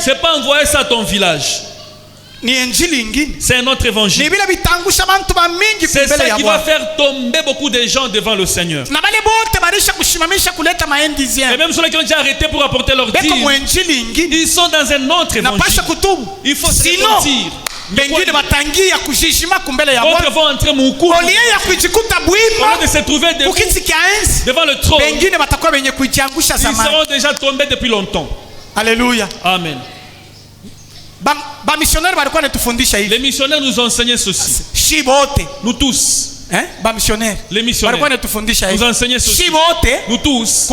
C'est pas envoyer ça à ton village. C'est un autre évangile. C'est ça qui va faire tomber beaucoup de gens devant le Seigneur. Et même ceux qui ont déjà arrêté pour apporter leur dîme, ils sont dans un autre évangile. Il faut se repentir. D'autres vont entrer au cours. Au lieu de se trouver devant le trône, ils seront déjà tombés depuis longtemps. Alléluia. Amen. Les missionnaires nous ont enseigné ceci. Nous tous. Les missionnaires nous ont enseigné ceci. Nous tous.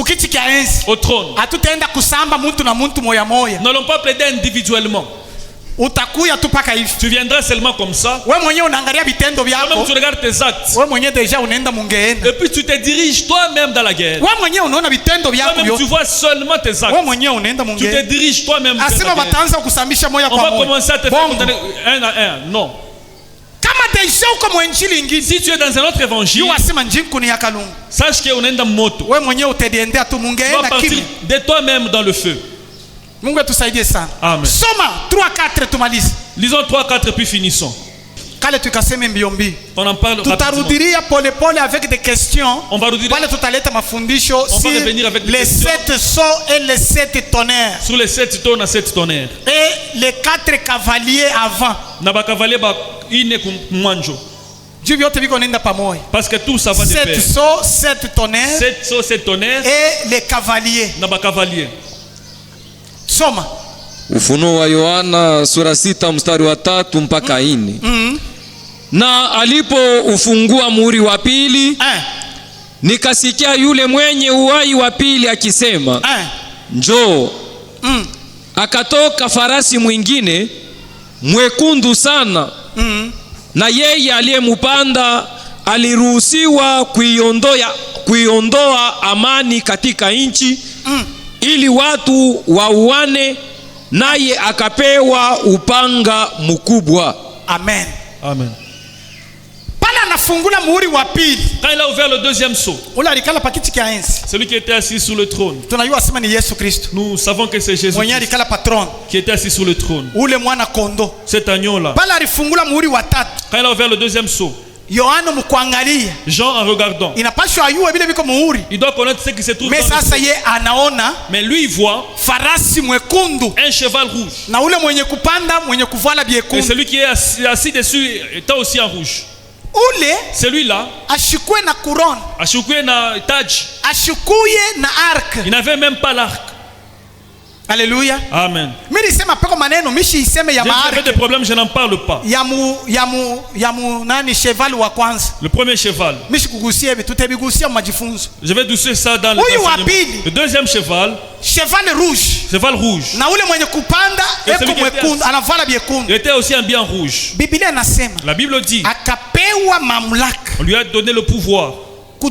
Au trône. Nous n'allons pas plaider individuellement. Tu viendras seulement comme ça. Toi-même tu regardes tes actes. Et puis tu te diriges toi-même dans la guerre. Toi-même tu vois seulement tes actes. Tu te diriges toi-même dans la guerre. On va commencer à te faire condamner un à un. Non. Si tu es dans un autre évangile, sache qu'on est dans moto. Tu vas partir de toi-même dans le feu. Mungu atusaidie sana. Amen. Soma 3-4 tumalize. Lisons 3-4 puis finissons. Kale tukaseme mbio-mbio. On en parle rapidement. Tutarudiria pole-pole avec des questions. On va revenir. Wale tutaleta mafundisho sur les 7 sceaux et les 7 tonnerres. Sur les 7 tonnes à 7 tonnerres. Et les 4 cavaliers avant. Na ba cavalier ba ine kumwanjo. Parce que tout ça va de pair. 7 sceaux, 7 tonnerres. 7 sceaux, 7 tonnerres. Et les cavaliers. Na ba cavalier. Soma. Ufunuo wa Yohana sura 6 mstari wa 3 mpaka 4. Na alipo ufungua muhuri wa pili, nikasikia yule mwenye uhai wa pili akisema, njoo. Akatoka farasi mwingine mwekundu sana, na yeye aliyempanda aliruhusiwa kuiondoa amani katika nchi, ili watu wauane, naye akapewa upanga mkubwa. Amen. Amen. Pala anafungula muhuri wa pili. Quand il a ouvert le deuxième sceau, celui qui était assis sur le trône, nous savons que c'est Jésus qui était assis sur le trône. Cet agneau-là. Quand il a ouvert le deuxième sceau, Jean en regardant, il doit connaître ce qui se trouve dans le trône. Mais lui il voit un cheval rouge. Et celui qui est assis dessus est aussi en rouge. Celui-là ashikuye na taji, il n'avait même pas l'arc. Alléluia. Amen. J'avais des problèmes, je n'en parle pas. Le premier cheval. Je vais doucer ça dans le deuxième cheval. Cheval rouge. Cheval rouge. Il était aussi un bien rouge. La Bible dit, on lui a donné le pouvoir pour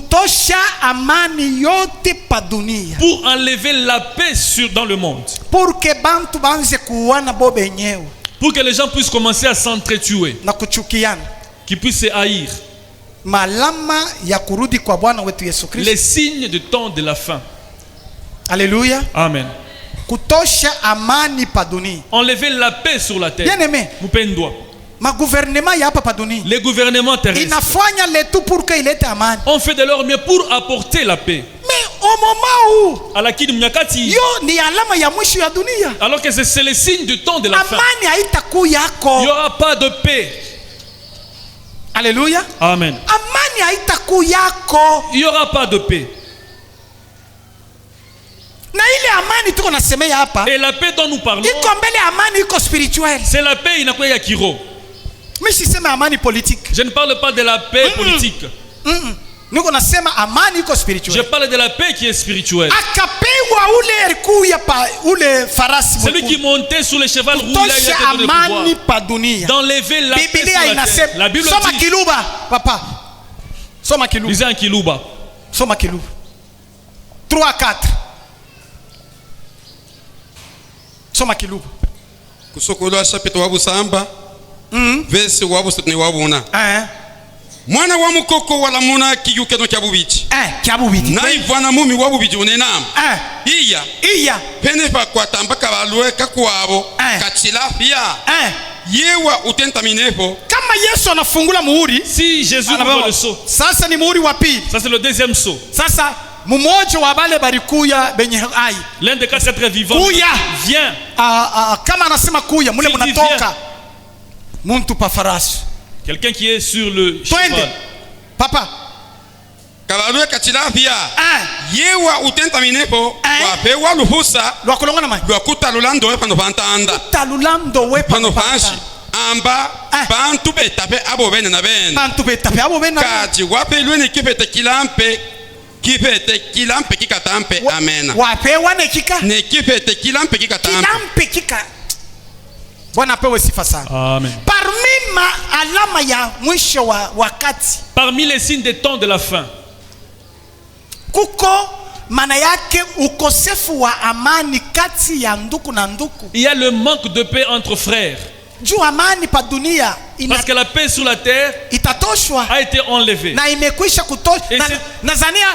enlever la paix dans le monde. Pour que les gens puissent commencer à s'entretuer, qu'ils puissent se haïr. Les signes du temps de la fin. Alléluia. Amen. Enlever la paix sur la terre. Les gouvernements terrestres ont fait de leur mieux pour apporter la paix. Alors que c'est le signe du temps de la fin. Il n'y aura pas de paix. Alléluia. Amen. Il n'y aura pas de paix. Et la paix dont nous parlons, c'est la paix inakuwa kiro. Je ne parle pas de la paix politique. niko nasema amani iko spirituel. Je parle de la paix qui est spirituelle. Akapewa ule alikuya pa ule farasi. Celui qui montait sur le cheval rouge, il a eu le pouvoir d'enlever la paix sur la terre. La Bible Soma dit. Kiluba, papa. Soma Kiluba. Lisez un Kiluba. Soma Kiluba. 3 à 4. Soma Kiluba. Kusokola chapitre wa busamba. Verse wa busutni wa buna. Mwana wa mukoko wala muna kiyukeno kya bubichi. Kya bubichi. Na ivana mumi wa bubichi unenam. Iya. Penefa kwa tambaka balwe kakwabo. Kachilafia. Yewa utenta minefo. Kama Yesu anafungula muhuri. Si Jésus ouvre le sceau. Sasa ni muhuri wa pili. Ça c'est le deuxième sceau. Sasa mmoja wa bale barikuya benye hai. L'un des 4 êtres vivants. Kuya. Viens. Kama anasema kuya, mule mnatoka. Muntu pa farasi. Quelqu'un qui est sur le cheval. Papa. Kabalwe kachilafia. Yewa utenta minefo. Wapewa luhusa. Lwakulonga na mai. Lwakutalulando we pano pantanda. Kutalulando we pano fanshi. Amba bantu betape abo bene na bene. Bantu betape abo bene na bene. Kaji wapelwe ni kipete kilampe. Kipete kilampe kikatampe. Amen. Wapewa ne kika. Ne kipete kilampe kikatampe. Kilampe kika. Bwana apewe sifa sana. Amen. Parmi alama ya mwisho wa wakati. Parmi les signes des temps de la fin. Kuko maana yake ukosefu wa amani kati ya ndugu na ndugu. Il y a le manque de paix entre frères. Juu amani pa dunia parce que la paix sur la terre itatoshwa a été enlevée. Na imekwisha kutoshwa. Nazania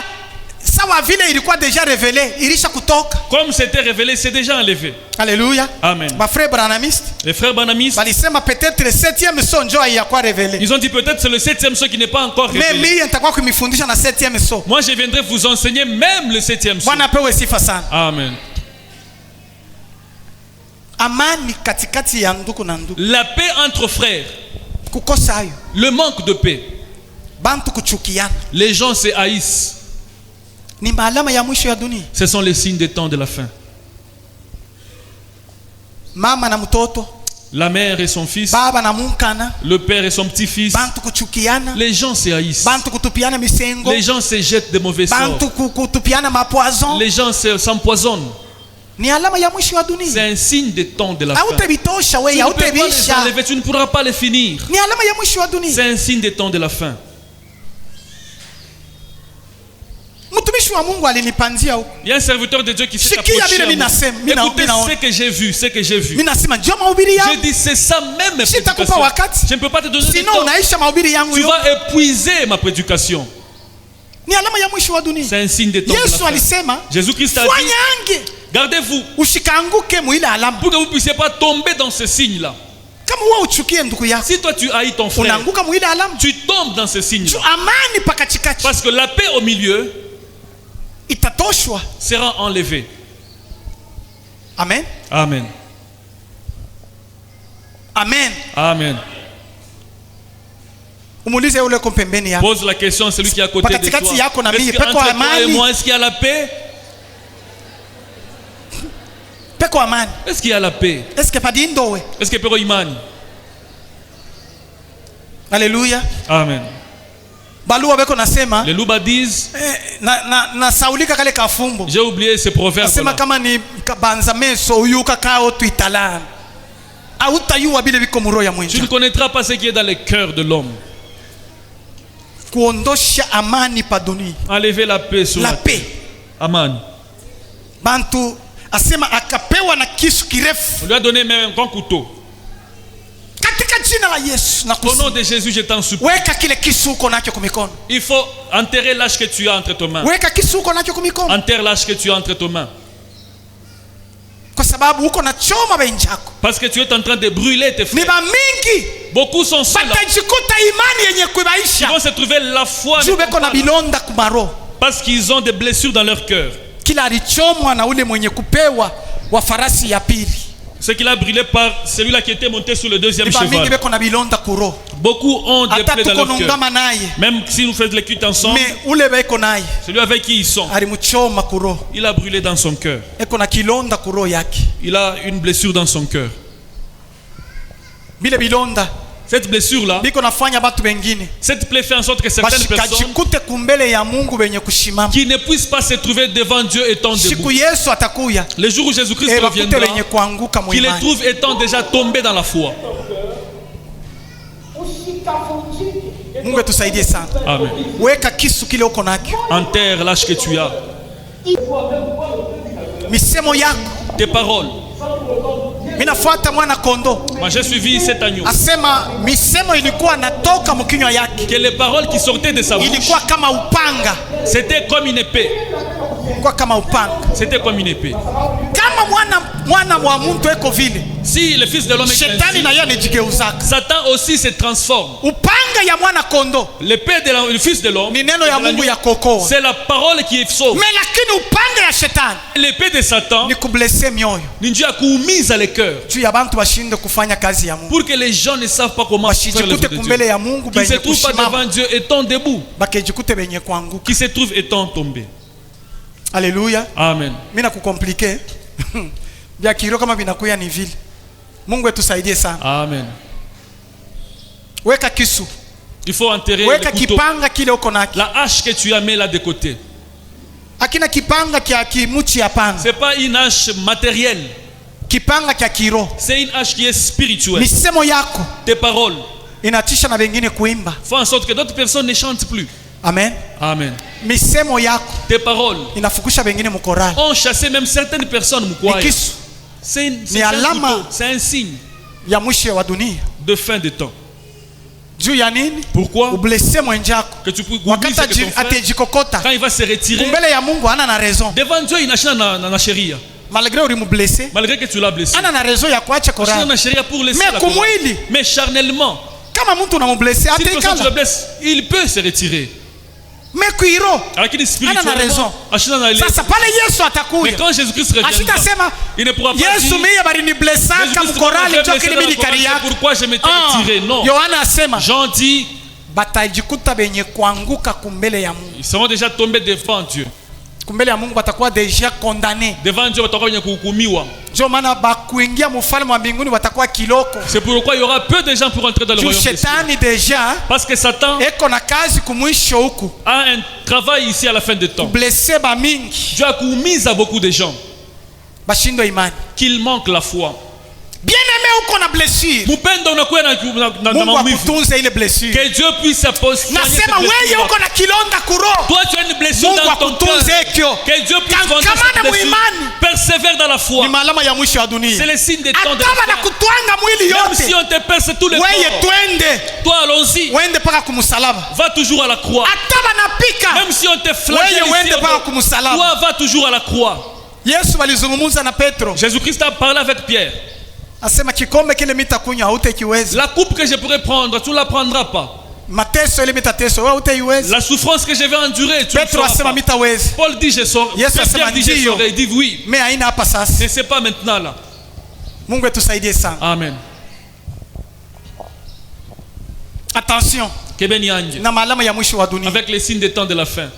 sawa vile ilikuwa déjà révélé, ilisha kutoka. Comme c'était révélé, c'est déjà enlevé. Alléluia. Amen. Ba frère branamiste. Les frères branamistes. Balisema peut-être le 7e son ndio hayakuwa révélé. Ils ont dit peut-être c'est le 7e son qui n'est pas encore révélé. Mais mimi nitakuwa kumifundisha na 7e son. Moi je viendrai vous enseigner même le 7e son. Bwana pewe sifa sana. Amen. Amani katikati ya ndugu na ndugu. La paix entre frères. Kukosa hayo. Le manque de paix. Bantu kuchukiana. Les gens se haïssent. Ni maalama ya mwisho ya dunia. Ce sont les signes des temps de la fin. Mama na mtoto. La mère et son fils. Baba na munkana. Le père et son petit-fils. Bantu kuchukiana. Les gens se haïssent. Bantu kutupiana misengo. Les gens se jettent des mauvais sorts. Bantu kutupiana mapoison. Les gens s'empoisonnent. Ni alama ya mwisho ya dunia. C'est un signe des temps de la fin. Tu ne pourras pas les finir. Ni alama ya mwisho ya dunia. C'est un signe des temps de la fin. Il y a un serviteur de Dieu qui s'est approché à moi. Écoutez ce que j'ai vu, ce que j'ai vu. Je dis c'est ça même ma prédication. Je ne peux pas te donner de temps. Tu vas épuiser ma prédication. C'est un signe des temps de la fin. Jésus-Christ a dit, gardez-vous pour que vous ne puissiez pas tomber dans ce signe-là. Si toi tu haïs ton frère, tu tombes dans ce signe-là. Parce que la paix au milieu sera enlevée. Amen. Amen. Amen. Amen. Pose la question à celui qui est à côté de toi. Est-ce qu'entre toi et moi, est-ce qu'il y a la paix? Est-ce qu'il y a la paix? Est-ce qu'il y a imani? Alléluia. Amen. Les loups disent, j'ai oublié ce proverbe. Tu ne connaîtras pas ce qui est dans le cœur de l'homme. Enlever la paix sur la paix. Amen. On lui a donné même un grand couteau. Au nom de Jésus, je t'en supplie. Il faut enterrer l'âge que tu as entre tes mains. Enterre l'âge que tu as entre tes mains. Parce que tu es en train de brûler tes frères. Beaucoup sont ceux là qui vont se trouver la foi parce qu'ils ont des blessures dans leur cœur. Ce qu'il a brûlé par celui-là qui était monté sur le deuxième cheval. Beaucoup ont des plaies dans leur cœur. Même si nous faisons les cuites ensemble, celui avec qui ils sont, il a brûlé dans son cœur. Il a une blessure dans son cœur. Cette blessure-là, cette plaie fait en sorte que certaines personnes qui ne puissent pas se trouver devant Dieu étant debout, le jour où Jésus-Christ reviendra, qu'ils les trouvent étant déjà tombés dans la foi. Amen. Enterre l'âge que tu as. Tes paroles. Moi j'ai suivi cet agneau. Que les paroles qui sortaient de sa bouche, c'était comme une épée. C'était comme une épée. Si le fils de l'homme est ainsi, Satan aussi se transforme. L'épée du fils de l'homme, c'est la parole qui est sauve. L'épée de Satan, à les cœurs, pour que les gens ne savent pas comment faire l'œuvre de Dieu, qui se trouvent pas devant Dieu étant debout, qui se trouvent étant tombés. Alléluia. Amen. Amen. Il faut enterrer le couteau. La hache que tu as mis là de côté, c'est pas une hache matérielle. C'est une hache qui est spirituelle. Tes paroles font en sorte que d'autres personnes ne chantent plus. Amen. Amen. Tes paroles ont chassé même certaines personnes. C'est un signe de fin de temps. Pourquoi? Que tu peux oublier ce que ton frère, quand il va se retirer, devant Dieu il n'a chéri. Malgré que tu l'as blessé, mais charnellement, si tu le blesses, il peut se retirer. Mais quand Jésus-Christ reviendra, il ne pourra pas dire pourquoi je m'étais retiré. Non. Jean dit, ils seront déjà tombés devant Dieu. Devant Dieu, c'est pourquoi il y aura peu de gens pour entrer dans le royaume des cieux. Parce que Satan a un travail ici à la fin de temps. Dieu a commis à beaucoup de gens qu'il manque la foi. Bien-aimé, uko na blessure. Que Dieu puisse se poser. Toi tu as une blessure dans ton cœur. Que Dieu puisse guérir cette blessure. Persévère dans la foi. C'est le signe des temps de la foi. Même si on te perce tous les corps, toi allons-y. Va toujours à la croix. Même si on te flagelle ici, toi va toujours à la croix. Jésus-Christ a parlé avec Pierre. La coupe que je pourrais prendre, tu ne la prendras pas. La souffrance que je vais endurer, tu ne feras pas. Paul dit je sors. Pierre dit je saurai. Il dit oui. Mais ce n'est pas maintenant là. Amen. Attention. Avec les signes des temps de la fin.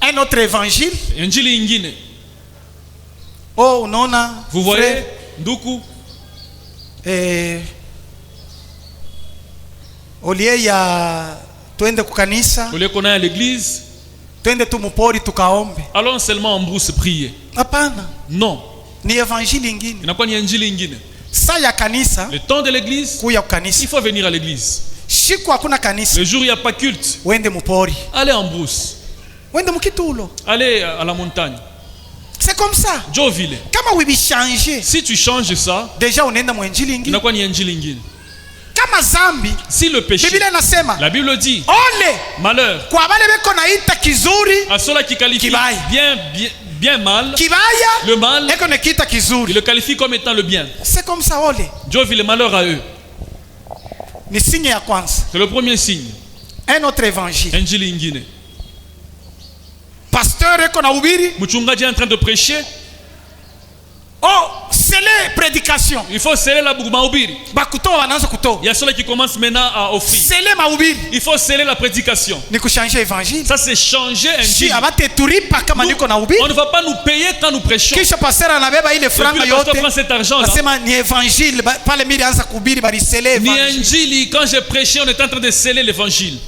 Un autre évangile. Oh, nona. Vous voyez, Nduku. Olie ya twende kukanisa. Olie qu'on aille à l'église. Twende tu mupori tukaombe. Allons seulement en brousse prier. Hapana. Non. Ni évangile ingine. Inakuwa ni injili ingine. Saa ya kanisa. Le temps de l'église. Kuya kukanisa. Il faut venir à l'église. Siku hakuna kanisa. Le jour où il n'y a pas culte. Wende mupori. Allez en brousse. Wende mukitulo. Allez à la montagne. C'est comme ça. Jovile. Kama wibi changer. Si tu changes ça, déjà unaenda mwenjili ingine. Inakuwa ni injili ingine. Kama zambi, si le péché, la Bible dit, malheur, kwa wale beko naita kizuri, à ceux qui qualifient bien mal, kibaya, le mal, eko nekita kizuri. Il le qualifie comme étant le bien. C'est comme ça ole. Dieu vit le malheur à eux. Ni signe ya kwanza. C'est le premier signe. Un autre évangile. Injili ingine. Pasteur eko na ubiri, mchungaji est en train de prêcher. Oh, c'est prédication. Il faut sceller la mahubiri. Bakutoa wanaanza kutoa. Il y a ceux qui commencent maintenant à offrir. Sceller mahubiri. Il faut sceller la prédication. Ni kuchanger évangile. Ça c'est changer un Si abate turipa kama niko na ubiri. On ne va pas nous payer quand nous prêchons. Kisha pasteur anabeba ile franga yote. Prend cet argent là. Asema ni évangile pale mimi anza kuhubiri bali sceller Ni évangile. injili, quand j'ai prêché, on est en train de sceller l'évangile.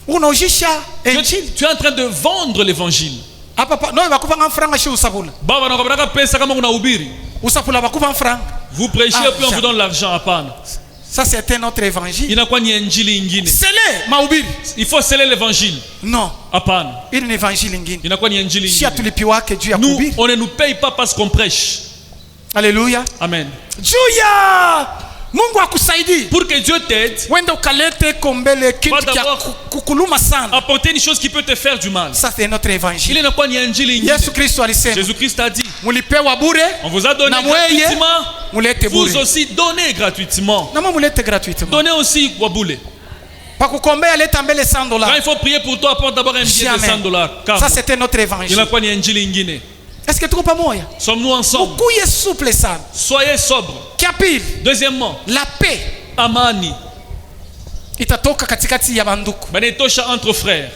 Unaujisha injili. Tu es en train de vendre l'évangile. Hapa no bakupanga franga shi usabula. Baba nakabaka pesa kama unahubiri. Usapula bakupanga franga. Vous prêchez puis on vous donne l'argent à panne. Ça c'est un autre évangile. Inakuwa ni injili ingine. Sceller mahubiri. Il faut sceller l'évangile. Non. Hapana. Ili ni évangile ingine. Inakuwa ni injili Si ingine. atulipiwake juu ya Nous, kuhubiri. on ne nous paye pas parce qu'on prêche. Alléluia. Amen. Juu ya Mungu akusaidie. Pour que Dieu t'aide, Wenda ukalete kombele kitu kia kukuluma sana. apporter une chose qui peut te faire du mal. Ça c'est notre évangile. Il inakuwa ni injili ingine. Yesu Kristo alisema, Jésus-Christ a dit, mulipewa bure, on vous a donné na mweye gratuitement, mulete vous bure. aussi donnez gratuitement. Na mulete gratuitement. Donnez aussi wabule. Pakukombea leta mbele $100. Quand il faut prier pour toi, apporte d'abord un billet de $100. Ça c'était notre Il évangile. inakuwa ni injili ingine. Est-ce que tuko pamoja? Sommes-nous ensemble? Ukuye souple sana. Soyez sobre. Kia pili, Deuxièmement, la paix amani. itatoka katikati ya banduku. Banetosha entre frères.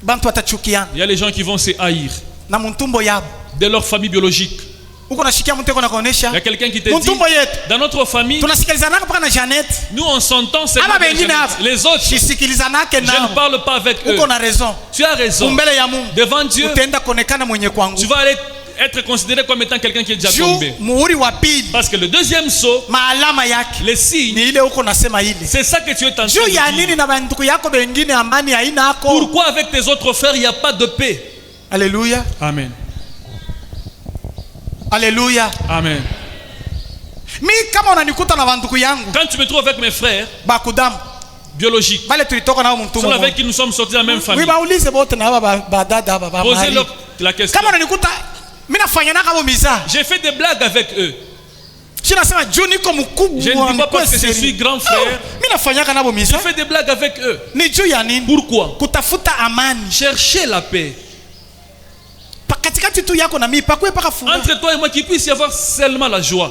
Bantu watachukiana Il y a les gens qui vont se haïr na muntumbo yabo. de leur famille biologique. Uko nashikia mtu na kuonesha. Il y a quelqu'un qui te dit, Muntumbo yetu. dans notre famille, Tunasikilizana mpaka na Janet. nous on s'entend seulement Ama avec bengine Jeannette. hapo. Les autres, Shisikilizanake je ne nao. parle pas avec eux. Uko na raison. Tu as raison. Kumbele ya Mungu. Devant Dieu, Utaenda kuonekana mwenye kwangu. tu vas aller être considéré comme étant quelqu'un qui est déjà Juu tombé. muhuri wa pili, Parce que le deuxième saut, maalama yake les signes, ni ile uko nasema ile. c'est ça que tu es en train Juu ya de nini dire. na banduku yako bengine amani haina ako? Pourquoi avec tes autres frères, il n'y a pas de paix? Alléluia. Amen. Alléluia. Amen. Mi kama unanikuta na banduku yangu Quand tu me trouves avec mes frères bakudamu biologiques, bale tulitoka nao ceux mtumbo avec qui nous sommes sortis de la même oui famille, baulize bote na baba badada baba posez-leur la question. kama unanikuta mimi nafanya nako hapo miza J'ai fait des blagues avec eux. si nasema juu niko mkubwa Je ne dis pas parce que je suis grand frère. mimi nafanya kana hapo J'ai miza fait des blagues avec eux. ni juu ya nini? Pourquoi? Kutafuta amani Chercher la paix. katikati tu yako na mimi pakwe paka furaha Entre toi et moi, qu'il puisse y avoir seulement la joie.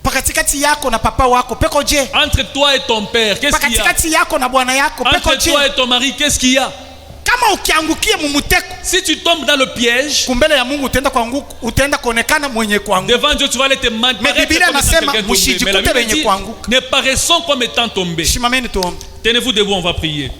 pakatikati yako na papa wako peko je Entre toi et ton père, qu'est-ce qu'il y a? pakatikati yako na bwana yako peko Entre je toi et ton mari, qu'est-ce qu'il y a? kama ukiangukia mumuteko Si tu tombes dans le piège, kumbele ya Mungu utaenda kuonekana mwenye kuanguka. devant Dieu, tu vas aller te Mais paraître Biblia comme étant inasema, quelqu'un tombé. Mais la msijikute Bible wenye dit, kuanguka. ne paraissons comme étant tombés. Shimameni tuombe. Tenez-vous debout, on va prier.